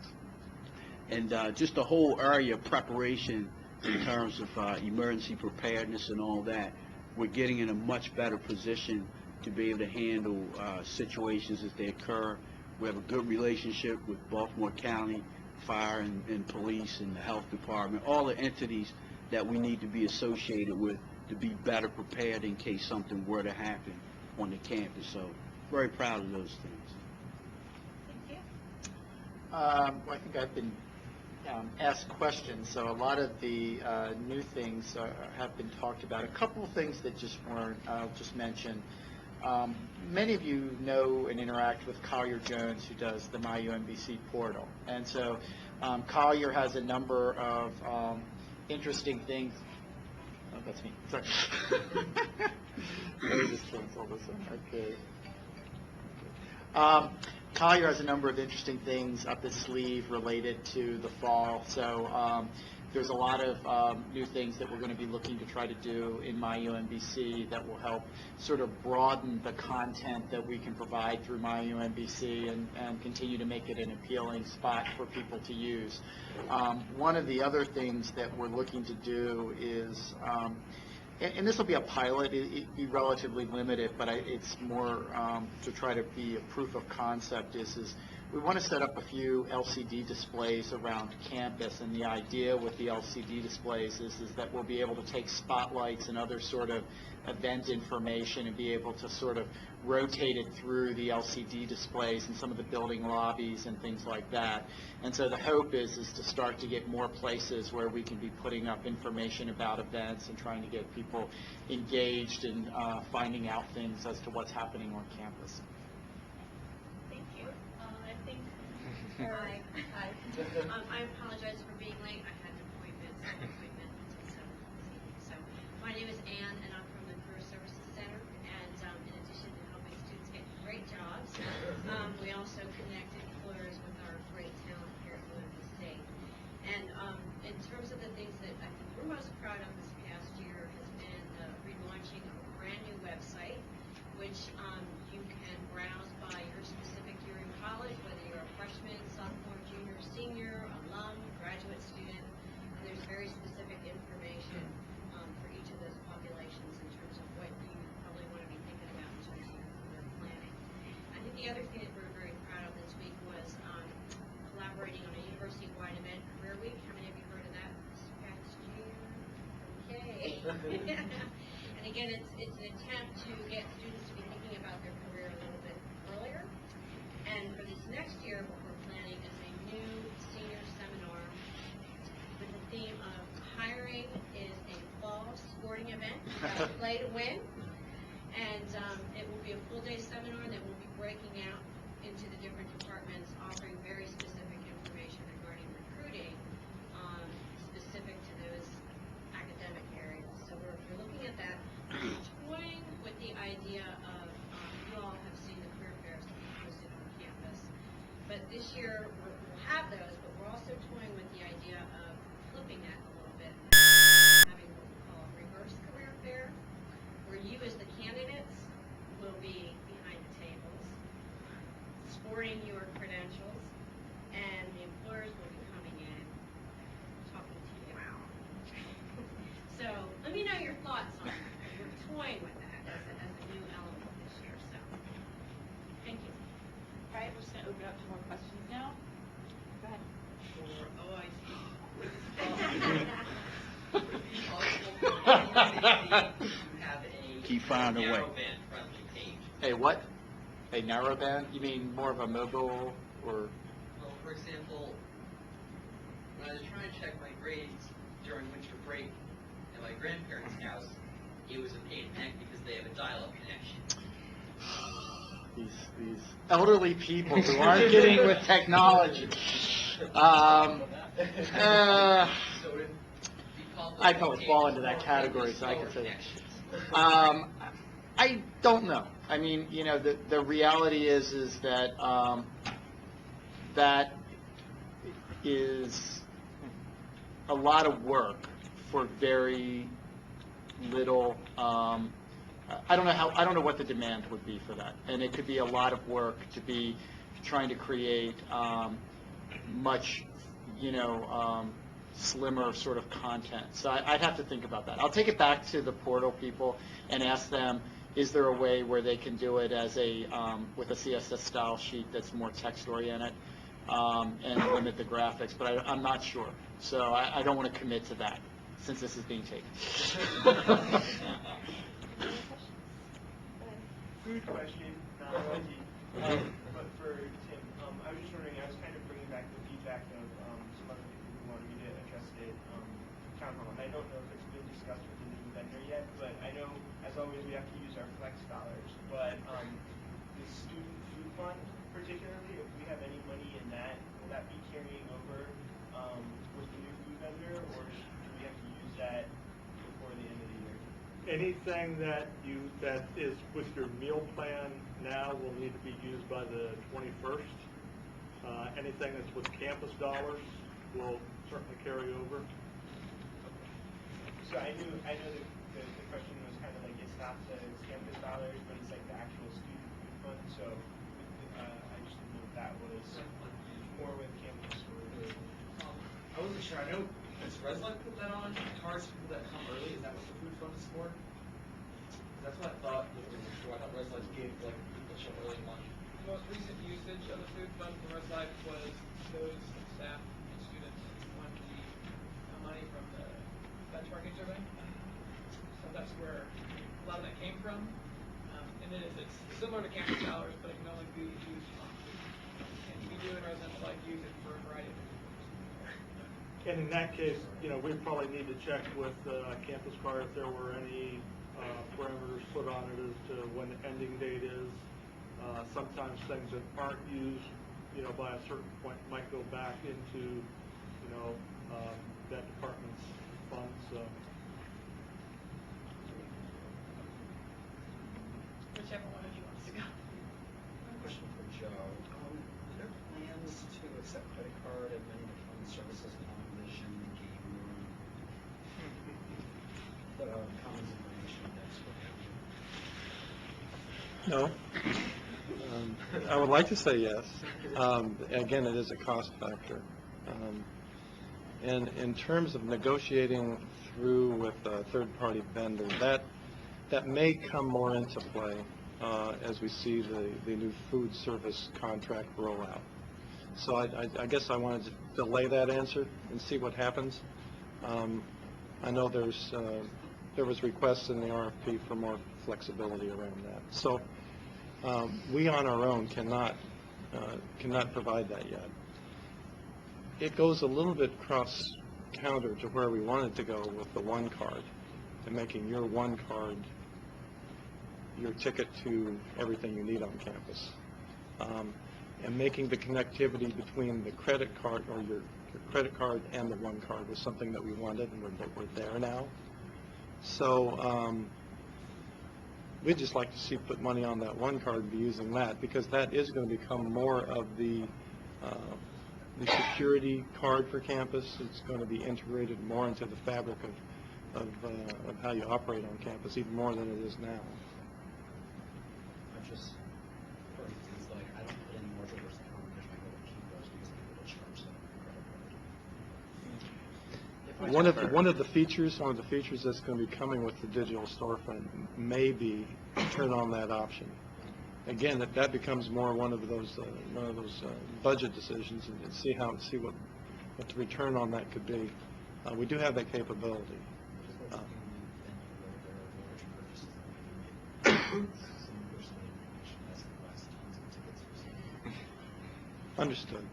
And just the whole area of preparation in terms of emergency preparedness and all that, we're getting in a much better position to be able to handle situations as they occur. We have a good relationship with Baltimore County Fire and Police and the Health Department, all the entities that we need to be associated with to be better prepared in case something were to happen on the campus. So very proud of those things. Thank you. Well, I think I've been asked questions, so a lot of the new things have been talked about. A couple of things that just weren't, I'll just mention. Many of you know and interact with Collier Jones, who does the MyUMBC portal. And so Collier has a number of interesting things. Oh, that's me. Sorry. Let me just cancel this one. Okay. Collier has a number of interesting things up his sleeve related to the fall. So There's a lot of new things that we're going to be looking to try to do in My UMBC that will help sort of broaden the content that we can provide through My UMBC and continue to make it an appealing spot for people to use. One of the other things that we're looking to do is, and this will be a pilot, it'd be relatively limited, but it's more to try to be a proof of concept, is we want to set up a few LCD displays around campus, and the idea with the LCD displays is that we'll be able to take spotlights and other sort of event information and be able to sort of rotate it through the LCD displays in some of the building lobbies and things like that. And so the hope is to start to get more places where we can be putting up information about events and trying to get people engaged in finding out things as to what's happening on campus. Thank you. I think, hi. I apologize for being late. I had an appointment until 7 this evening. So my name is Ann, and I'm from the Career Services Center. And in addition to helping students get great jobs, we also connect employers with our great talent here at UMBC. And in terms of the things that I think we're most proud of this past year has been relaunching a brand new website, which you can browse by your specific year in college, whether you're a freshman, sophomore, junior, senior, alum, graduate student. And there's very specific information for each of those populations in terms of what you probably want to be thinking about in terms of your career planning. I think the other thing that we're very proud of this week was collaborating on a university-wide event, Career Week. How many of you heard of that this past year? Okay. And again, it's an attempt to get students to be thinking about their career a little bit earlier. And for this next year, what we're planning is a new senior seminar with the theme of hiring is a fall sporting event, play to win. And it will be a full-day seminar that will be breaking out into the different departments, offering very specific information regarding recruiting, specific to those academic areas. So we're looking at that, toying with the idea of, you all have seen the career fairs that we hosted on campus. But this year, we'll have those, but we're also toying with the idea of flipping that a little bit, having what we call a reverse career fair, where you as the candidates will be behind the tables, sporting your credentials, and the employers will be coming in, talking to you out. So let me know your thoughts on that. We're toying with that as a new element this year. So thank you. All right, we're just going to open it up to more questions now. Go ahead. Sure. Oh, I see. Have a Keep finding a way. narrowband friendly page. Hey, what? A narrowband? You mean more of a mobile or? Well, for example, when I was trying to check my grades during winter break at my grandparents' house, it was a pain in the neck because they have a dial-up connection. These elderly people who aren't getting with technology. I probably fall into that category, so I can say that. I don't know. I mean, you know, the reality is that that is a lot of work for very little. I don't know what the demand would be for that, and it could be a lot of work to be trying to create much, slimmer sort of content. So I'd have to think about that. I'll take it back to the portal people and ask them, is there a way where they can do it as a with a CSS style sheet that's more text oriented and limit the graphics? But I'm not sure, so I don't want to commit to that since this is being taken. Food question, not Wendy, but for Tim. I was just wondering, I was kind of bringing back the feedback of some other people who wanted me to address it Town Hall, and I don't know if it's been discussed with the new vendor yet, but I know, as always, we have to use our flex dollars, but the student food fund particularly, if we have any money in that, will that be carrying over with the new food vendor, or do we have to use that before the end of the year? Anything that is with your meal plan now will need to be used by the 21st. Anything that's with campus dollars will certainly carry over. So I know the question was kind of like, it's not the campus dollars, but it's like the actual student food fund, so, I just didn't know if that was more with campus or. I wasn't sure. I know, does Reslike put that on cards for people that come early? Is that what the food fund is for? That's what I thought it was for. I thought Reslike gave like people show early lunch. The most recent usage of the food fund from Res Life was those staff and students who wanted the money from the benchmarking survey. So that's where a lot of that came from. And it's similar to campus dollars, but it can only be used on food. And we do in Residential Life use it for a variety of different purposes. And in that case, you know, we probably need to check with Campus Card if there were any parameters put on it as to when the ending date is. Sometimes things that aren't used, you know, by a certain point might go back into, you know, that department's funds. Whichever one of you wants to go. Question for Joe. Are there plans to accept credit card at many of the fund services, non-vision, game room, the commons information index, what have you? No. I would like to say yes. Again, it is a cost factor. And in terms of negotiating through with a third-party vendor, that may come more into play as we see the new food service contract roll out. So I guess I wanted to delay that answer and see what happens. I know there was requests in the RFP for more flexibility around that. So we on our own cannot provide that yet. It goes a little bit cross-counter to where we wanted to go with the one card, and making your one card your ticket to everything you need on campus. And making the connectivity between the credit card or your credit card and the one card was something that we wanted, and we're there now. So we'd just like to see put money on that one card and be using that, because that is going to become more of the security card for campus. It's going to be integrated more into the fabric of how you operate on campus, even more than it is now. I'm just, for instance, like, I don't put any more dollars in competition, I go to keep those because people will charge them on credit card. One of the features that's going to be coming with the digital storefront may be turn on that option. Again, that becomes more one of those budget decisions, and see what the return on that could be. We do have that capability. Understood.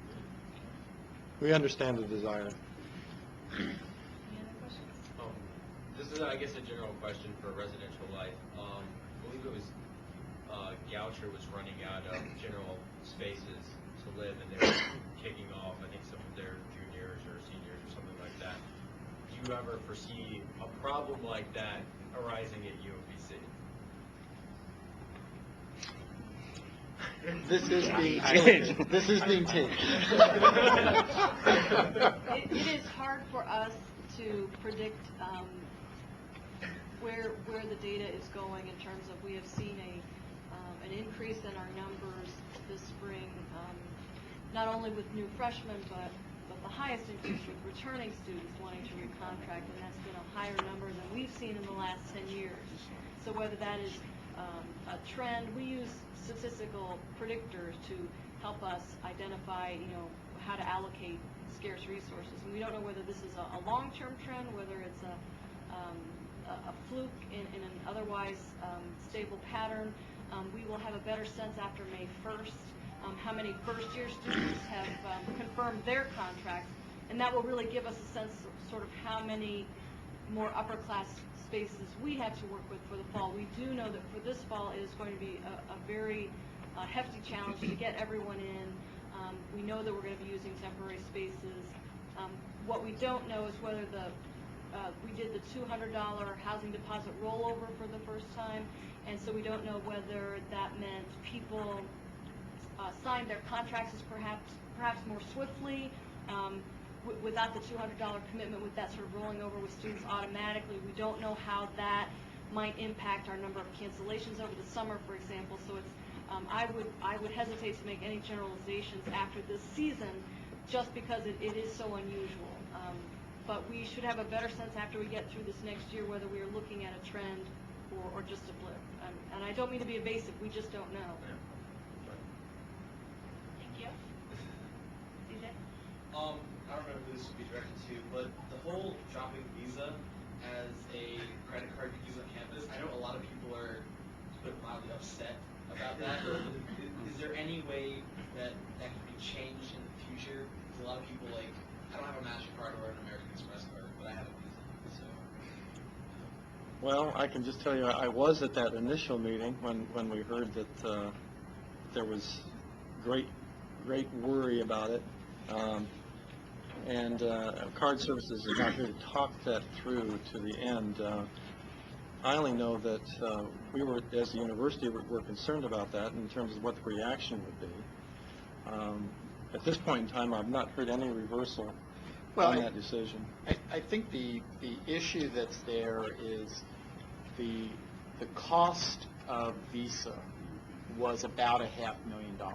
We understand the desire. This is, I guess, a general question for Residential Life. I believe it was Goucher was running out of general spaces to live, and they were kicking off, I think, some of their juniors or seniors or something like that. Do you ever foresee a problem like that arising at UMBC? This is being taped. This is being taped. It is hard for us to predict where the data is going in terms of, we have seen an increase in our numbers this spring, not only with new freshmen, but the highest increase with returning students wanting to recontract, and that's been a higher number than we've seen in the last 10 years. So whether that is a trend, we use statistical predictors to help us identify, how to allocate scarce resources. And we don't know whether this is a long-term trend, whether it's a fluke in an otherwise stable pattern. We will have a better sense after May 1st how many first-year students have confirmed their contracts, and that will really give us a sense of sort of how many more upper-class spaces we have to work with for the fall. We do know that for this fall it is going to be a very hefty challenge to get everyone in. We know that we're going to be using temporary spaces. What we don't know is whether we did the $200 housing deposit rollover for the first time, and so we don't know whether that meant people signed their contracts as perhaps more swiftly. without the $200 commitment, with that sort of rolling over with students automatically, we don't know how that might impact our number of cancellations over the summer, for example. So it's, I would hesitate to make any generalizations after this season, just because it is so unusual. But we should have a better sense after we get through this next year whether we are looking at a trend or just a blip. And I don't mean to be evasive, we just don't know. Thank you. CJ? I don't know who this would be directed to, but the whole dropping Visa as a credit card you use on campus, I know a lot of people are, to put it mildly, upset about that. Is there any way that that could be changed in the future? Because a lot of people, like, I don't have a MasterCard or an American Express card, but I have a Visa, so. Well, I can just tell you, I was at that initial meeting when we heard that there was great worry about it. And Card Services is not here to talk that through to the end. I only know that we were, as a university, we're concerned about that in terms of what the reaction would be. At this point in time, I've not heard any reversal on that decision. I think the issue that's there is the cost of Visa was about $500,000.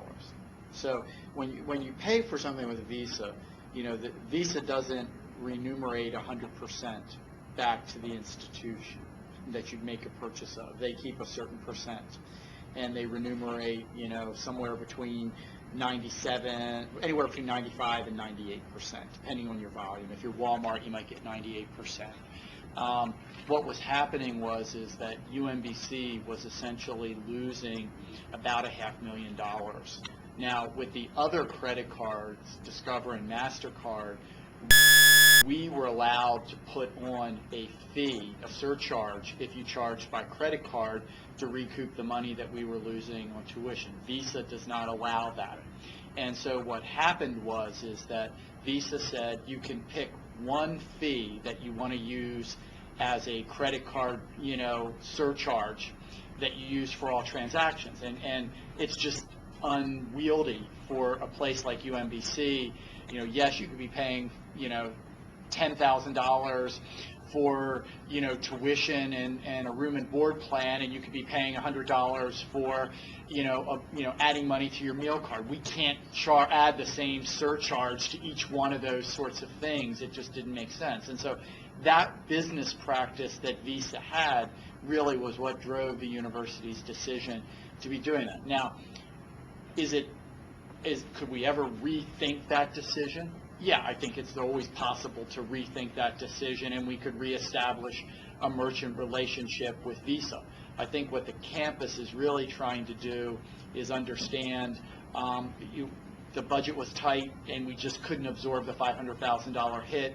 So when you pay for something with a Visa, you know, the Visa doesn't remunerate 100% back to the institution that you make a purchase of. They keep a certain percent, and they remunerate, you know, somewhere between anywhere between 95 and 98%, depending on your volume. If you're Walmart, you might get 98%. What was happening is that UMBC was essentially losing about $500,000. Now, with the other credit cards, Discover and MasterCard, we were allowed to put on a fee, a surcharge, if you charged by credit card to recoup the money that we were losing on tuition. Visa does not allow that. And so what happened is that Visa said you can pick one fee that you want to use as a credit card, you know, surcharge that you use for all transactions. And it's just unwieldy for a place like UMBC. You know, yes, you could be paying, you know, $10,000 for, you know, tuition and a room and board plan, and you could be paying $100 for, you know, adding money to your meal card. We can't add the same surcharge to each one of those sorts of things. It just didn't make sense. And so that business practice that Visa had really was what drove the university's decision to be doing that. Now, could we ever rethink that decision? Yeah, I think it's always possible to rethink that decision, and we could reestablish a merchant relationship with Visa. I think what the campus is really trying to do is understand the budget was tight, and we just couldn't absorb the $500,000 hit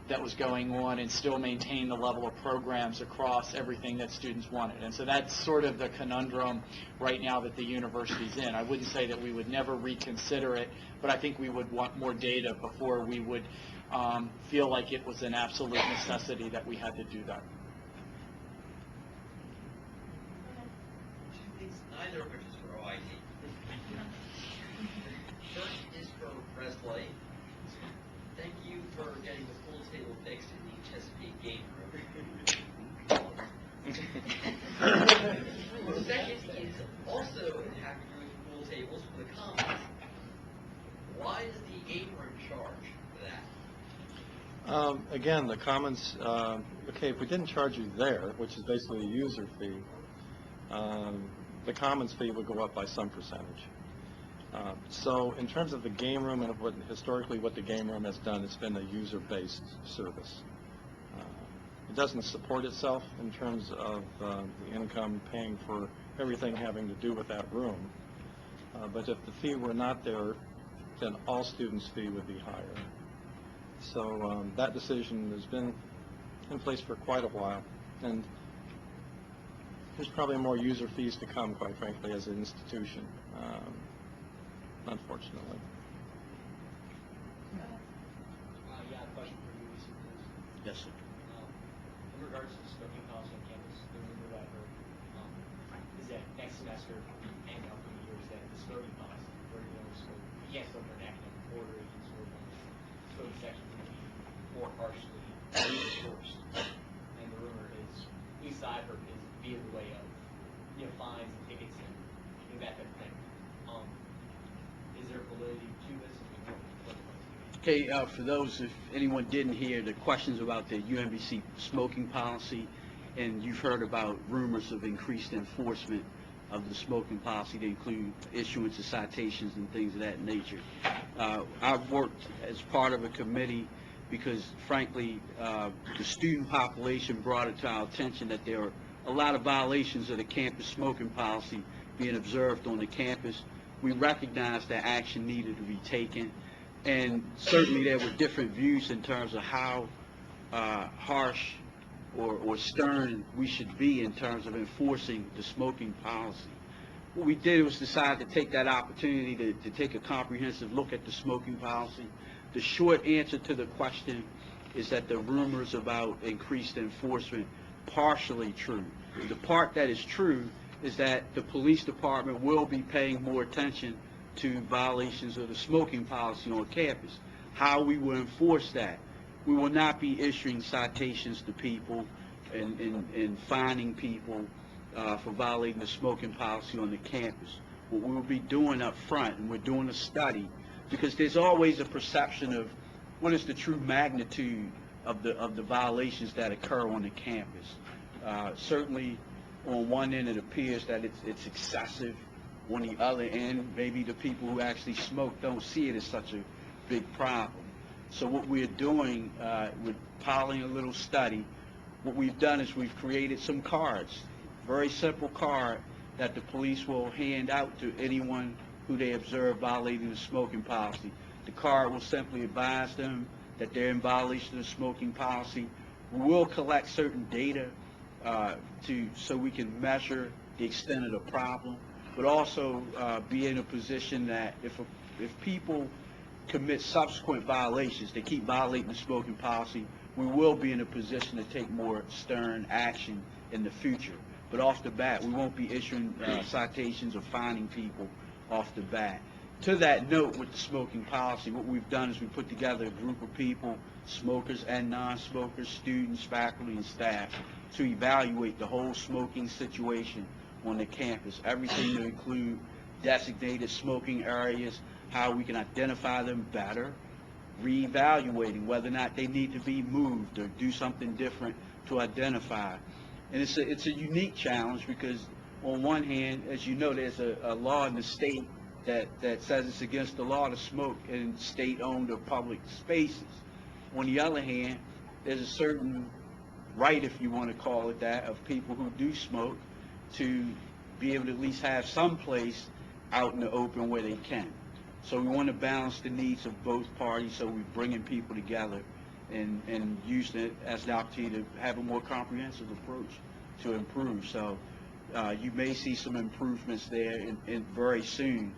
that was going on and still maintain the level of programs across everything that students wanted. And so that's sort of the conundrum right now that the university's in. I wouldn't say that we would never reconsider it, but I think we would want more data before we would feel like it was an absolute necessity that we had to do that. Neither of which is for OIT. First is for Bresley. Thank you for getting the pool table fixed in the Chesapeake game room. Second is also having to do with pool tables for the Commons. Why is the game room charge for that? Again, the Commons, okay, if we didn't charge you there, which is basically a user fee, the Commons fee would go up by some percentage. So in terms of the game room and historically what the game room has done, it's been a user-based service. It doesn't support itself in terms of the income paying for everything having to do with that room. But if the fee were not there, then all students' fee would be higher. So that decision has been in place for quite a while. And there's probably more user fees to come, quite frankly, as an institution, unfortunately. Yeah, a question for you, Lisa, please. Yes, sir. In regards to smoking policy on campus, the rumor that I heard is that next semester and upcoming years that the smoking policy, where you don't smoke, you can't smoke during academic quarter, you can smoke on code sections would be more harshly enforced. And the rumor is, at least I've heard, is via the way of, fines and tickets and that type of thing. Is there validity to this? Okay, for those, if anyone didn't hear, the questions about the UMBC smoking policy, and you've heard about rumors of increased enforcement of the smoking policy to include issuance of citations and things of that nature. I've worked as part of a committee because, frankly, the student population brought it to our attention that there are a lot of violations of the campus smoking policy being observed on the campus. We recognized that action needed to be taken. And certainly there were different views in terms of how harsh or stern we should be in terms of enforcing the smoking policy. What we did was decide to take that opportunity to take a comprehensive look at the smoking policy. The short answer to the question is that the rumors about increased enforcement partially true. The part that is true is that the police department will be paying more attention to violations of the smoking policy on campus. How we will enforce that? We will not be issuing citations to people and fining people for violating the smoking policy on the campus. What we will be doing up front, and we're doing a study, because there's always a perception of what is the true magnitude of the violations that occur on the campus. Certainly, on one end, it appears that it's excessive. On the other end, maybe the people who actually smoke don't see it as such a big problem. So what we're doing, we're piling a little study. What we've done is we've created some cards, very simple card that the police will hand out to anyone who they observe violating the smoking policy. The card will simply advise them that they're in violation of the smoking policy. We will collect certain data so we can measure the extent of the problem, but also be in a position that if people commit subsequent violations, they keep violating the smoking policy, we will be in a position to take more stern action in the future. But off the bat, we won't be issuing citations or fining people off the bat. To that note, with the smoking policy, what we've done is we put together a group of people, smokers and non-smokers, students, faculty, and staff, to evaluate the whole smoking situation on the campus. Everything to include designated smoking areas, how we can identify them better, reevaluating whether or not they need to be moved or do something different to identify. And it's a unique challenge because on one hand, as you know, there's a law in the state that says it's against the law to smoke in state-owned or public spaces. On the other hand, there's a certain right, if you want to call it that, of people who do smoke to be able to at least have some place out in the open where they can. So we want to balance the needs of both parties, so we're bringing people together and using it as an opportunity to have a more comprehensive approach to improve. So you may see some improvements there in very soon,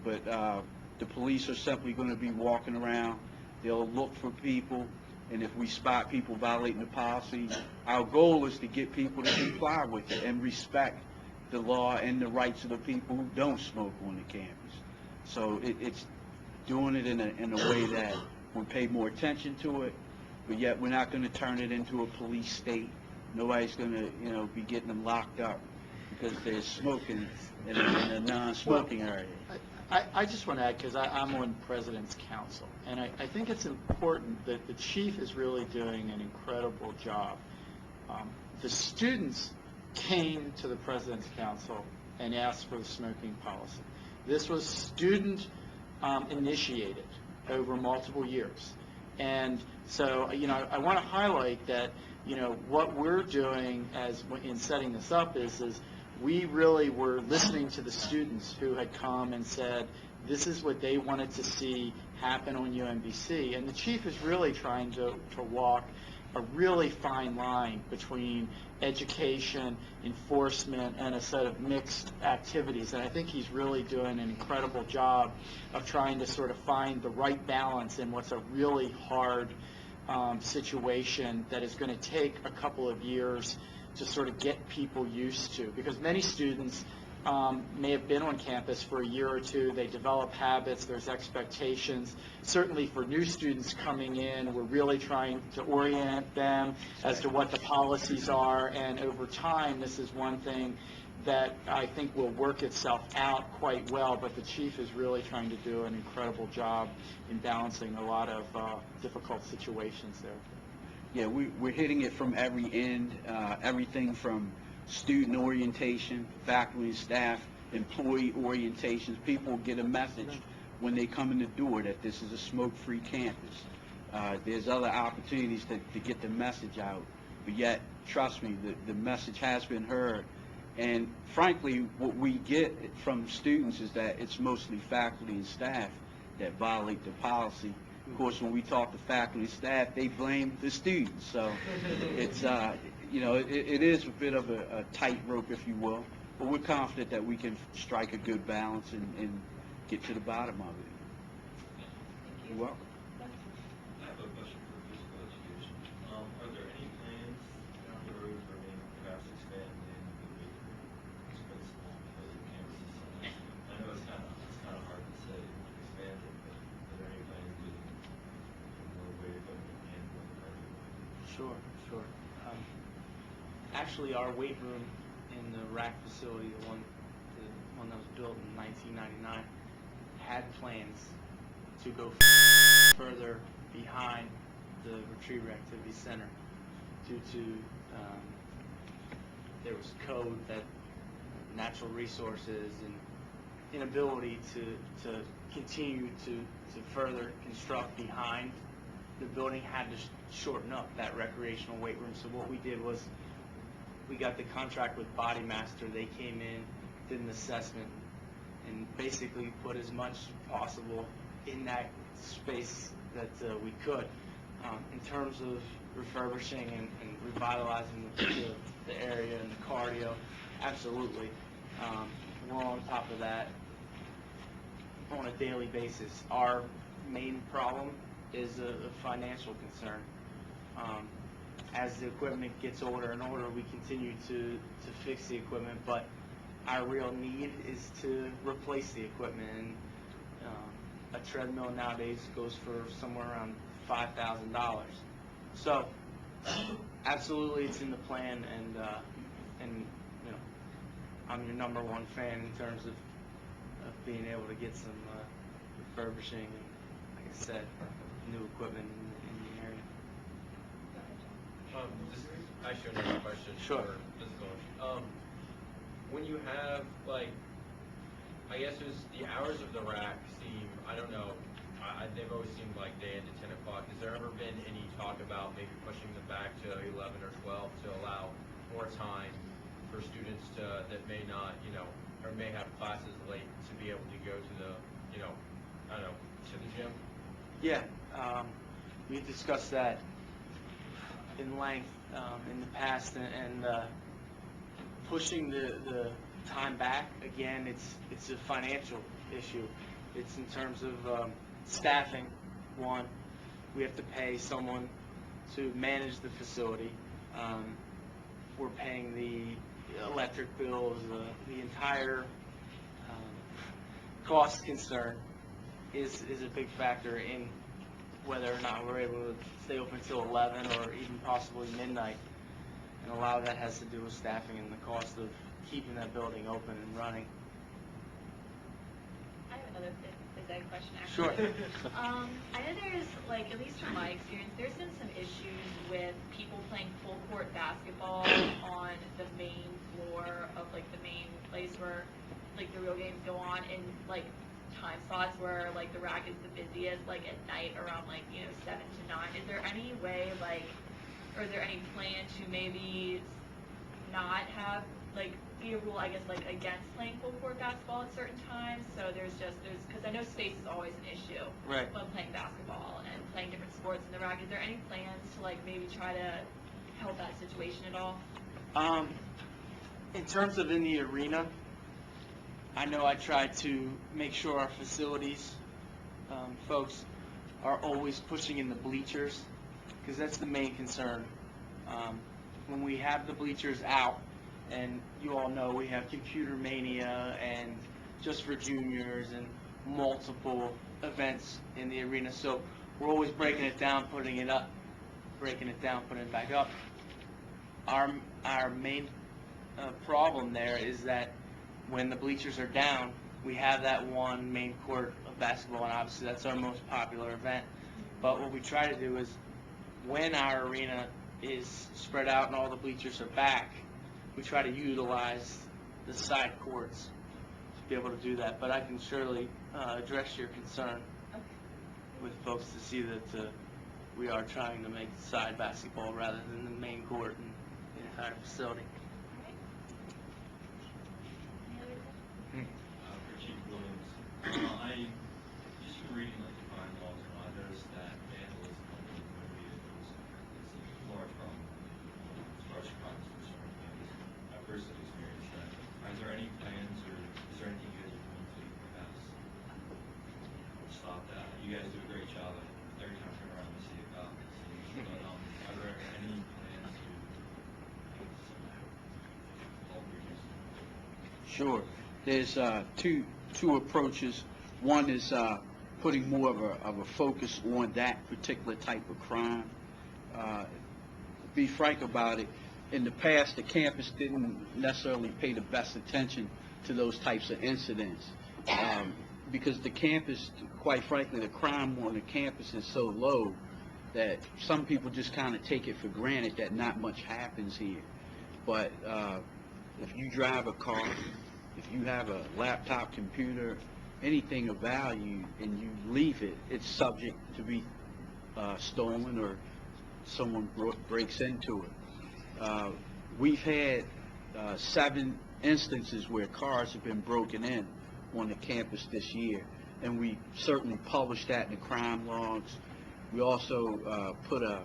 but the police are simply going to be walking around. They'll look for people, and if we spot people violating the policy, our goal is to get people to comply with it and respect the law and the rights of the people who don't smoke on the campus. So it's doing it in a way that we pay more attention to it, but yet we're not going to turn it into a police state. Nobody's going to be getting them locked up because they're smoking in a non-smoking area. I just want to add, because I'm on President's Council, and I think it's important that the chief is really doing an incredible job. The students came to the President's Council and asked for the smoking policy. This was student initiated over multiple years. And so, I want to highlight that, what we're doing in setting this up is we really were listening to the students who had come and said this is what they wanted to see happen on UMBC. And the chief is really trying to walk a really fine line between education, enforcement, and a set of mixed activities. And I think he's really doing an incredible job of trying to sort of find the right balance in what's a really hard situation that is going to take a couple of years to sort of get people used to. Because many students may have been on campus for a year or two. They develop habits, there's expectations. Certainly for new students coming in, we're really trying to orient them as to what the policies are, and over time, this is one thing that I think will work itself out quite well, but the chief is really trying to do an incredible job in balancing a lot of difficult situations there. Yeah, we're hitting it from every end, everything from student orientation, faculty and staff, employee orientations. People get a message when they come in the door that this is a smoke-free campus. There's other opportunities to get the message out, but yet, trust me, the message has been heard. And frankly, what we get from students is that it's mostly faculty and staff that violate the policy. Of course, when we talk to faculty and staff, they blame the students. So it's, you know, it is a bit of a tightrope, if you will, but we're confident that we can strike a good balance and get to the bottom of it. You're welcome. I have a question for physical education. Are there any plans down the road for maybe perhaps expanding the weight room space along the campuses somewhere? I know it's kind of hard to say expand it, but are there any plans to do more weight equipment and more cardio? Sure. Actually, our weight room in the RAC facility, the one that was built in 1999, had plans to go further behind the Retriever Activity Center due to there was code that natural resources and inability to continue to further construct behind the building had to shorten up that recreational weight room. So what we did was we got the contract with Bodymaster. They came in, did an assessment, and basically put as much possible in that space that we could. In terms of refurbishing and revitalizing the area and the cardio, absolutely. We're on top of that on a daily basis. Our main problem is a financial concern. As the equipment gets older and older, we continue to fix the equipment, but our real need is to replace the equipment. And a treadmill nowadays goes for somewhere around $5,000. So, absolutely, it's in the plan, and you know, I'm your number one fan in terms of being able to get some refurbishing and, like I said, new equipment in the area. Just actually another question. Sure. For physical. When you have, like, I guess it was the hours of the rack seem, I don't know, they've always seemed like day into 10 o'clock. Has there ever been any talk about maybe pushing them back to 11 or 12 to allow more time for students that may not, you know, or may have classes late to be able to go to the, you know, I don't know, to the gym? Yeah, we discussed that in length in the past, and pushing the time back, again, it's a financial issue. It's in terms of staffing. One, we have to pay someone to manage the facility. We're paying the electric bills, the entire cost concern is a big factor in whether or not we're able to stay open until 11 or even possibly midnight. And a lot of that has to do with staffing and the cost of keeping that building open and running. I have another question, actually. Sure. I know there's, like, at least from my experience, there's been some issues with people playing full court basketball on the main floor of, like, the main place where, like, the real games go on, in, like, time slots where, like, the rack is the busiest, like, at night around, like, you know, 7 to 9. Is there any way, like, or is there any plan to maybe not have, like, be a rule, I guess, like, against playing full court basketball at certain times? So there's, because I know space is always an issue Right. when playing basketball and playing different sports in the rack. Is there any plans to, like, maybe try to help that situation at all? In terms of in the arena, I know I try to make sure our facilities folks are always pushing in the bleachers, because that's the main concern. When we have the bleachers out, And you all know we have Computer Mania and Just for Juniors and multiple events in the arena. So we're always breaking it down, putting it up, breaking it down, putting it back up. Our main problem there is that when the bleachers are down, we have that one main court of basketball, and obviously that's our most popular event. But what we try to do is, when our arena is spread out and all the bleachers are back, we try to utilize the side courts to be able to do that. But I can surely address your concern with folks to see that we are trying to make side basketball rather than the main court and the entire facility. For Chief Williams, I just been reading like the crime laws, and I noticed that vandalism on motor vehicles is a large problem as far as crime is concerned. I personally experienced that. Are there any plans, or is there anything you guys are doing to perhaps stop that? You guys do a great job. Every time I turn around, I see a cop. But are there any plans to help reduce it? Sure. There's two approaches. One is putting more of a focus on that particular type of crime. Be frank about it, in the past the campus didn't necessarily pay the best attention to those types of incidents, because the campus, quite frankly, the crime on the campus is so low that some people just kind of take it for granted that not much happens here. But if you drive a car, if you have a laptop, computer, anything of value, and you leave it, it's subject to be stolen, or someone breaks into it. We've had 7 instances where cars have been broken in on the campus this year, and we certainly published that in the crime logs. We also put a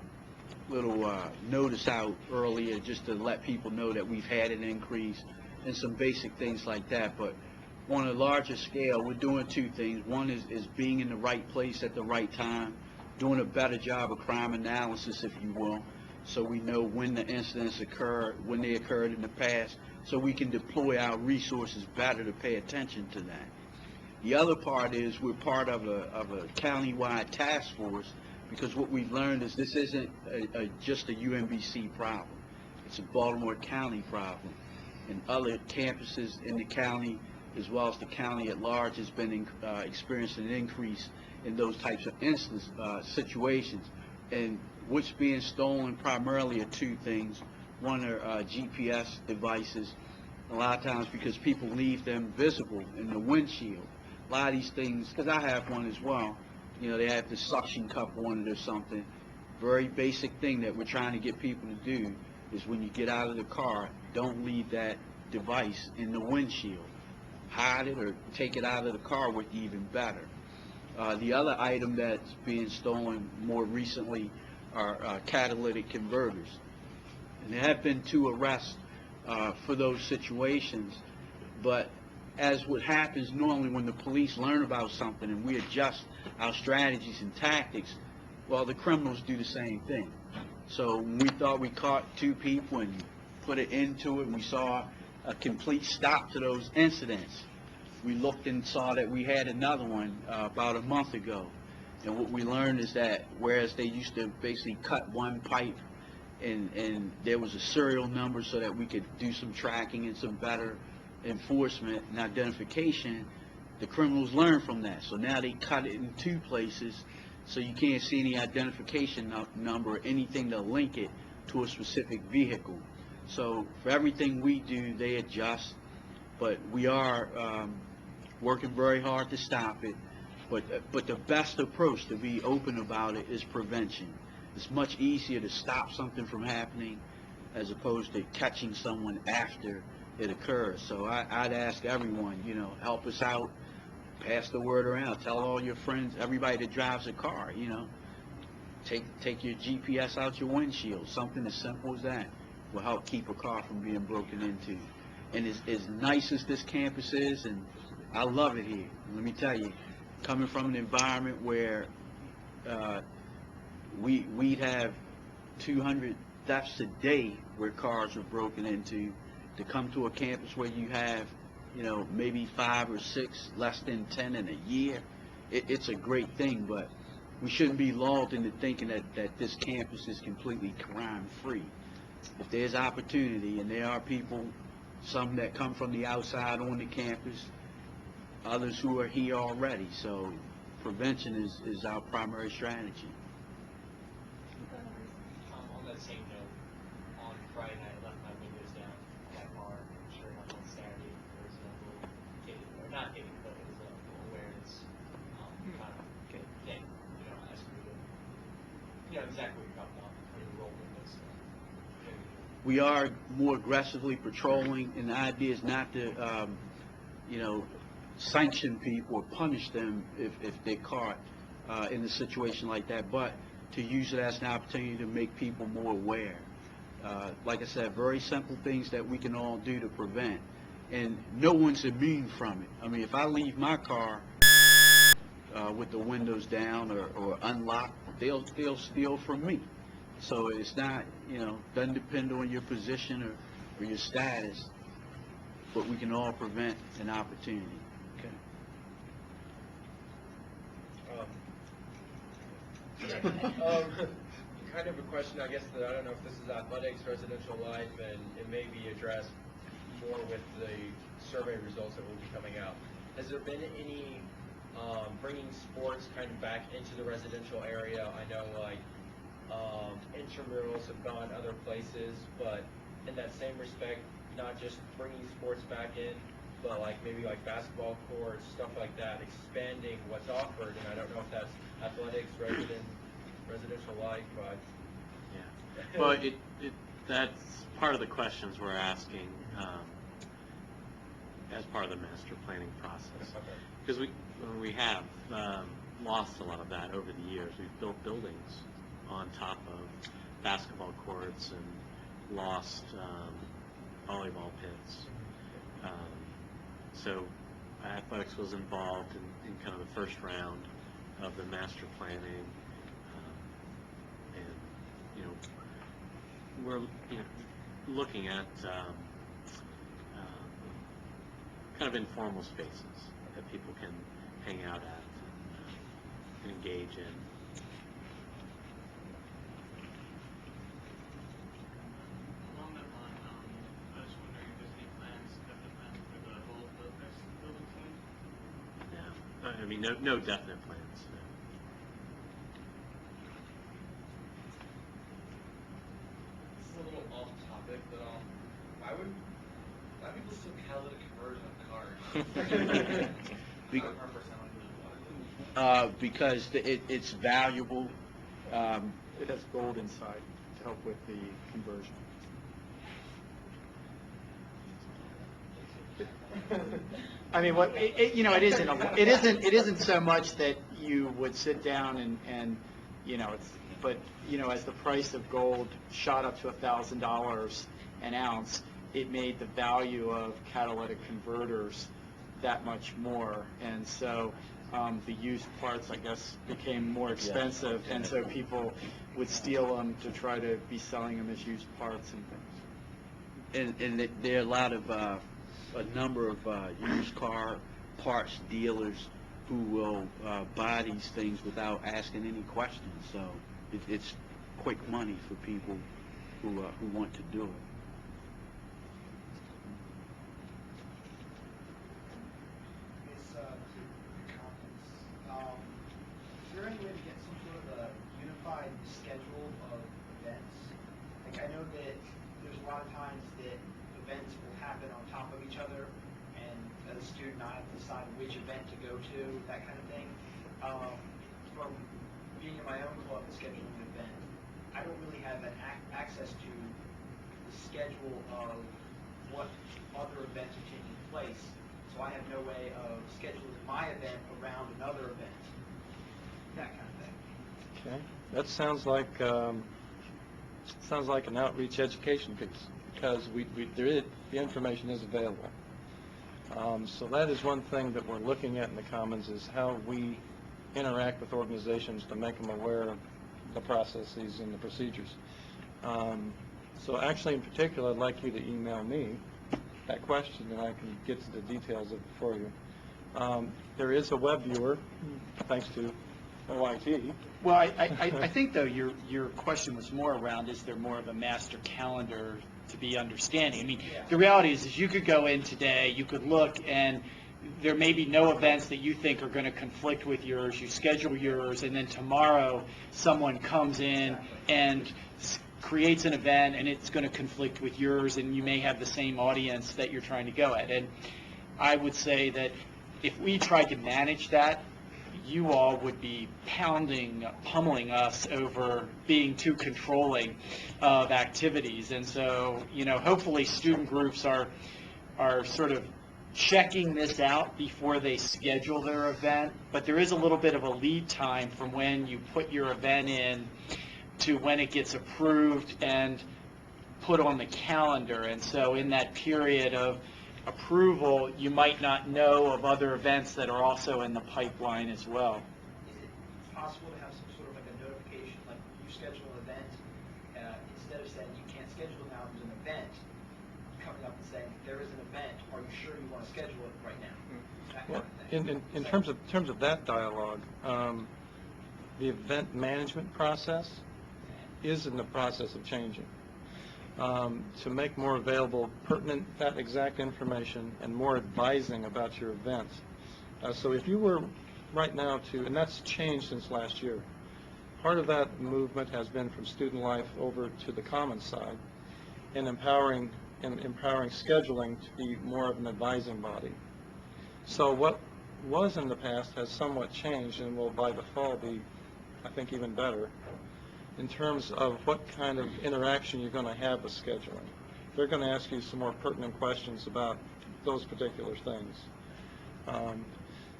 little notice out earlier just to let people know that we've had an increase and some basic things like that. But on a larger scale, we're doing 2 things. One is being in the right place at the right time, doing a better job of crime analysis, if you will, so we know when the incidents occurred, when they occurred in the past, so we can deploy our resources better to pay attention to that. The other part is we're part of a county-wide task force, because what we've learned is this isn't just a UMBC problem. It's a Baltimore County problem. And other campuses in the county, as well as the county at large, has been experiencing an increase in those types of situations. And what's being stolen primarily are 2 things. One are GPS devices, a lot of times because people leave them visible in the windshield. A lot of these things, because I have one as well, you know, they have the suction cup on it or something. Very basic thing that we're trying to get people to do is, when you get out of the car, don't leave that device in the windshield. Hide it or take it out of the car would be even better. The other item that's being stolen more recently are catalytic converters. And there have been 2 arrests for those situations. But as what happens normally when the police learn about something and we adjust our strategies and tactics, well, the criminals do the same thing. So when we thought we caught 2 people and put it into it, and we saw a complete stop to those incidents, we looked and saw that we had another one about a month ago. And what we learned is that whereas they used to basically cut one pipe and there was a serial number so that we could do some tracking and some better enforcement and identification, the criminals learned from that. So now they cut it in 2 places, so you can't see any identification number or anything to link it to a specific vehicle. So for everything we do, they adjust, but we are working very hard to stop it. But the best approach, to be open about it, is prevention. It's much easier to stop something from happening as opposed to catching someone after it occurs. So I'd ask everyone, you know, help us out, pass the word around, tell all your friends, everybody that drives a car, you know, take your GPS out your windshield. Something as simple as that will help keep a car from being broken into. And as nice as this campus is, and I love it here, let me tell you, coming from an environment where we'd have 200 thefts a day where cars are broken into, to come to a campus where you have, maybe 5 or 6, less than 10 in a year, it's a great thing, but we shouldn't be lulled into thinking that this campus is completely crime-free. If there's opportunity, and there are people, some that come from the outside on the campus, others who are here already, so prevention is our primary strategy. On that same note, on Friday night, I left my windows down at that bar. Sure enough, on Saturday, there was a little ticket, or not ticket, but it was a little awareness kind of thing. As we go, exactly what you're talking about, for the roll windows. We are more aggressively patrolling, and the idea is not to, sanction people or punish them if they're caught in a situation like that, but to use it as an opportunity to make people more aware. Like I said, very simple things that we can all do to prevent, and no one's immune from it. I mean, if I leave my car with the windows down or unlocked, they'll steal from me. So it's not, doesn't depend on your position or your status, but we can all prevent an opportunity. Okay. Kind of a question, I guess, that I don't know if this is athletics, residential life, and it may be addressed more with the survey results that will be coming out. Has there been any bringing sports kind of back into the residential area? I know, like, intramurals have gone other places, but in that same respect, not just bringing sports back in, but like maybe like basketball courts, stuff like that, expanding what's offered. And I don't know if that's athletics, residential life, but yeah. Well, that's part of the questions we're asking as part of the master planning process, because we have lost a lot of that over the years. We've built buildings on top of basketball courts and lost volleyball pits. So athletics was involved in kind of the first round of the master planning, and we're looking at kind of informal spaces that people can hang out at and engage in. Along that line, I was wondering if there's any plans, definite plans for the whole building team? No, I mean, no definite plans. No. this is a little off topic, but why people still catalytic conversion of cars? Because it's valuable. It has gold inside to help with the conversion. I mean, it isn't so much that you would sit down and but as the price of gold shot up to $1,000 an ounce, it made the value of catalytic converters that much more, and so the used parts, I guess, became more expensive, and so people would steal them to try to be selling them as used parts and things. And there are a lot of a number of used car parts dealers who will buy these things without asking any questions. So it's quick money for people who want to do it. Is there any way to get some sort of a unified schedule of events? Like, I know that there's a lot of times that events will happen on top of each other, and as a student, I have to decide which event to go to, that kind of thing. From being in my own club and scheduling an event, I don't really have an access to the schedule of what other events are taking place, so I have no way of scheduling my event around another event, that kind of thing. Okay, that sounds like an outreach education piece, because the information is available. So that is one thing that we're looking at in the Commons, is how we interact with organizations to make them aware of the processes and the procedures. So actually, in particular, I'd like you to email me that question, and I can get to the details of it for you. There is a web viewer, thanks to OIT. Well, I think, though, your question was more around, is there more of a master calendar to be understanding? I mean, the reality is you could go in today, you could look, and there may be no events that you think are going to conflict with yours. You schedule yours, and then tomorrow someone comes in and creates an event, and it's going to conflict with yours, and you may have the same audience that you're trying to go at. And I would say that if we tried to manage that, you all would be pummeling us over being too controlling of activities. And so, hopefully student groups are sort of checking this out before they schedule their event, but there is a little bit of a lead time from when you put your event in to when it gets approved and put on the calendar. And so in that period of approval, you might not know of other events that are also in the pipeline as well. Is it possible to have some sort of like a notification, like you schedule an event, instead of saying you can't schedule now, there's an event, coming up and saying there is an event, are you sure you want to schedule it right now? That kind Well, of thing. in terms of that dialogue, the event management process is in the process of changing to make more available pertinent, that exact information and more advising about your events. So if you were right now and that's changed since last year, part of that movement has been from student life over to the commons side and empowering scheduling to be more of an advising body. So what was in the past has somewhat changed and will by the fall be, I think, even better in terms of what kind of interaction you're going to have with scheduling. They're going to ask you some more pertinent questions about those particular things.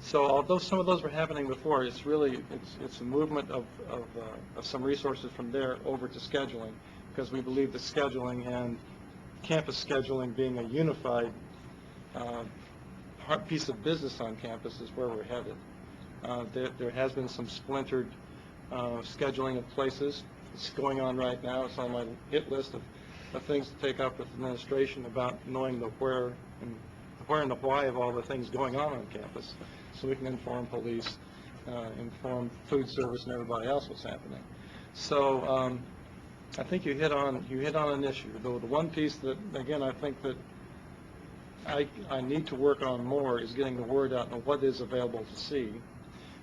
So although some of those were happening before, it's a movement of some resources from there over to scheduling, because we believe that scheduling and campus scheduling being a unified piece of business on campus is where we're headed. There has been some splintered scheduling of places. It's going on right now. It's on my hit list of things to take up with administration about knowing the where and the why of all the things going on campus, so we can inform police, inform food service and everybody else what's happening. So I think you hit on an issue. The one piece that, again, I think that I need to work on more is getting the word out on what is available to see,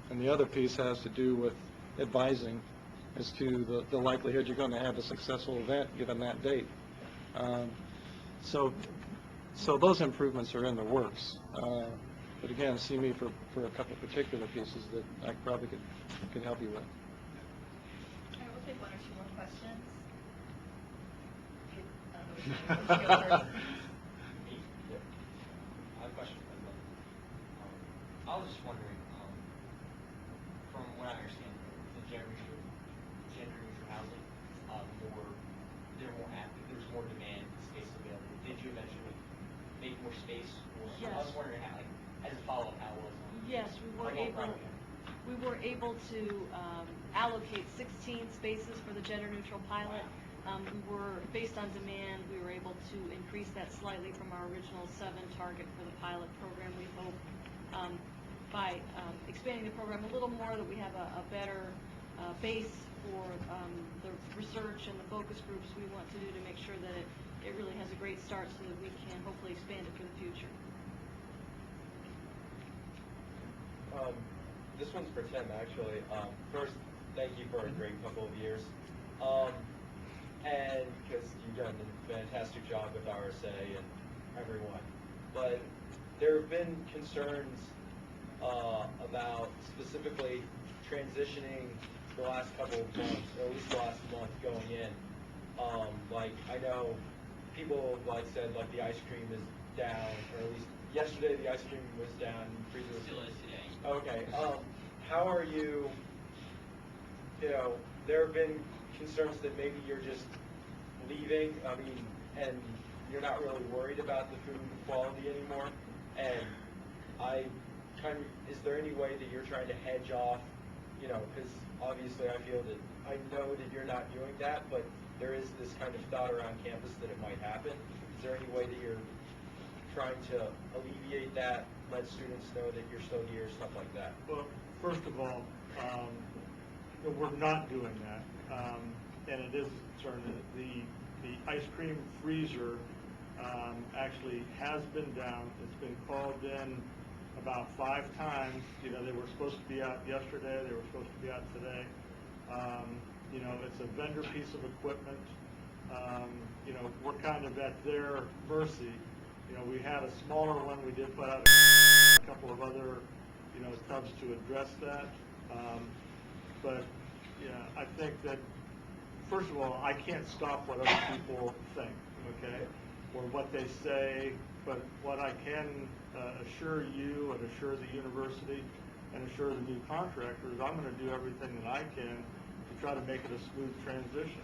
and the other piece has to do with advising as to the likelihood you're going to have a successful event given that date. So those improvements are in the works. But again, see me for a couple particular pieces that I probably could help you with. All right, we'll take one or two more questions. I have a question for everyone. I was just wondering, from what I understand, the gender neutral housing, there's more demand, space available. Did you eventually make more space? Or, Yes. I was wondering how, like, as a follow-up, how it was. Yes, we were able to allocate 16 spaces for the gender neutral pilot. Based on demand, we were able to increase that slightly from our original 7 target for the pilot program. We hope by expanding the program a little more that we have a better base for the research and the focus groups we want to do to make sure that it really has a great start so that we can hopefully expand it for the future. This one's for Tim, actually. First, thank you for a great couple of years. And because you've done a fantastic job with RSA and everyone. But there have been concerns about specifically transitioning the last couple of months, or at least the last month going in. Like, I know people said the ice cream is down, or at least yesterday the ice cream was down. Still is today. Okay. How are you, there have been concerns that maybe you're just leaving, and you're not really worried about the food quality anymore. And is there any way that you're trying to hedge off, because obviously I know that you're not doing that, but there is this kind of thought around campus that it might happen. Is there any way that you're trying to alleviate that, let students know that you're still here, stuff like that? Well, first of all, we're not doing that, and it is a concern. The ice cream freezer actually has been down. It's been called in about 5 times. You know, they were supposed to be out yesterday. They were supposed to be out today. You know, it's a vendor piece of equipment. You know, we're kind of at their mercy. You know, we had a smaller one. We did put out a couple of other, you know, tubs to address that. But, yeah, I think that, first of all, I can't stop what other people think, okay, or what they say, but what I can assure you and assure the university and assure the new contractor is I'm going to do everything that I can to try to make it a smooth transition.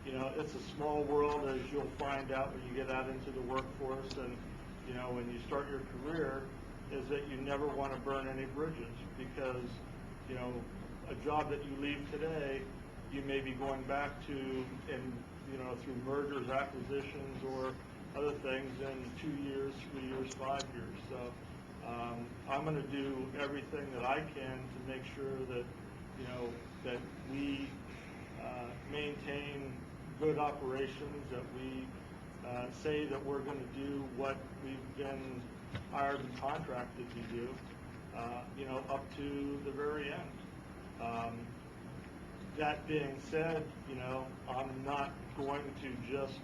You know, it's a small world, as you'll find out when you get out into the workforce and, you know, when you start your career, is that you never want to burn any bridges because, you know, a job that you leave today, you may be going back to, and you know, through mergers, acquisitions, or other things in 2 years, 3 years, 5 years. So I'm going to do everything that I can to make sure that, you know, that we maintain good operations, that we say that we're going to do what we've been hired and contracted to do, you know, up to the very end. That being said, you know, I'm not going to just,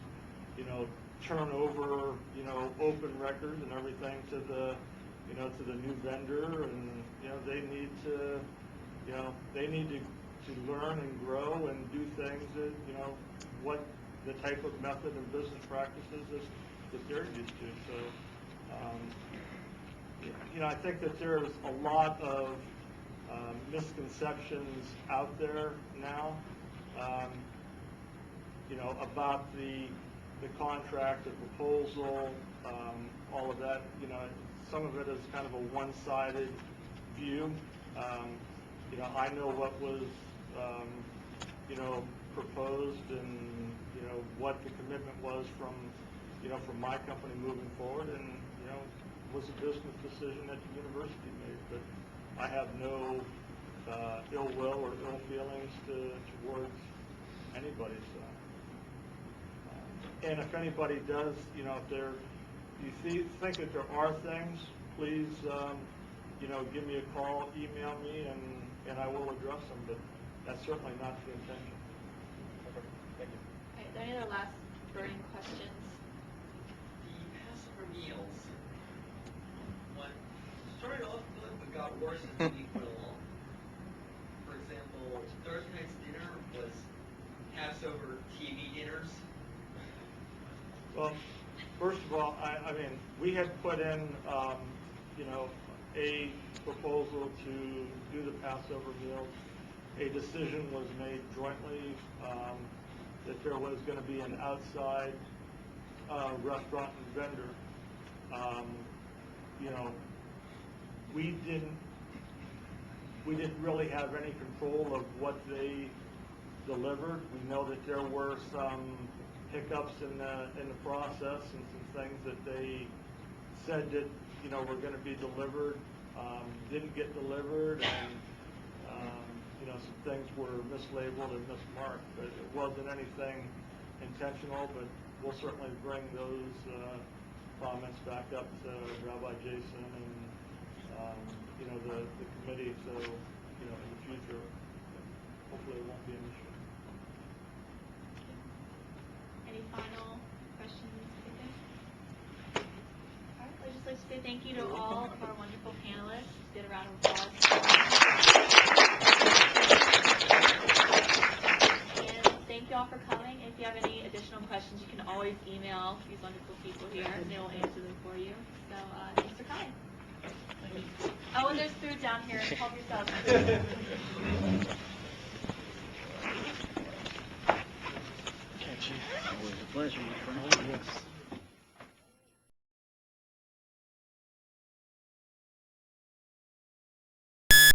you know, turn over, you know, open records and everything to the, you know, to the new vendor, and, you know, they need to, you know, they need to learn and grow and do things that, you know, what the type of method and business practices that they're used to. So, you know, I think that there's a lot of misconceptions out there now, you know, about the contract, the proposal, all of that. You know, some of it is kind of a one-sided view. You know, I know what was, you know, proposed and, you know, what the commitment was from, you know, from my company moving forward, and, you know, was a business decision that the university made. But I have no ill will or ill feelings towards anybody. So, and if anybody does, you know, if you think that there are things, please, you know, give me a call, email me, and I will address them. But that's certainly not the intention. Okay, thank you. Okay, are there any other last burning questions? The Passover meals, what started off good but got worse as the week went along. For example, Thursday night's dinner was Passover TV dinners. Well, first of all, I mean, we had put in, you know, a proposal to do the Passover meals. A decision was made jointly that there was going to be an outside restaurant and vendor. You know, we didn't really have any control of what they delivered. We know that there were some hiccups in the process and some things that they said that, you know, were going to be delivered, didn't get delivered, and you know, some things were mislabeled and mismarked. But it wasn't anything intentional. But we'll certainly bring those comments back up to Rabbi Jason and you know, the committee. So, you know, in the future, hopefully it won't be an issue. Any final questions? All right, I'd just like to say thank you to all of our wonderful panelists. Get a round of applause. And thank you all for coming. If you have any additional questions, you can always email these wonderful people here, and they will answer them for you. So thanks for coming. Oh, and there's food down here. Help yourselves. Always a pleasure, my friend. Yes.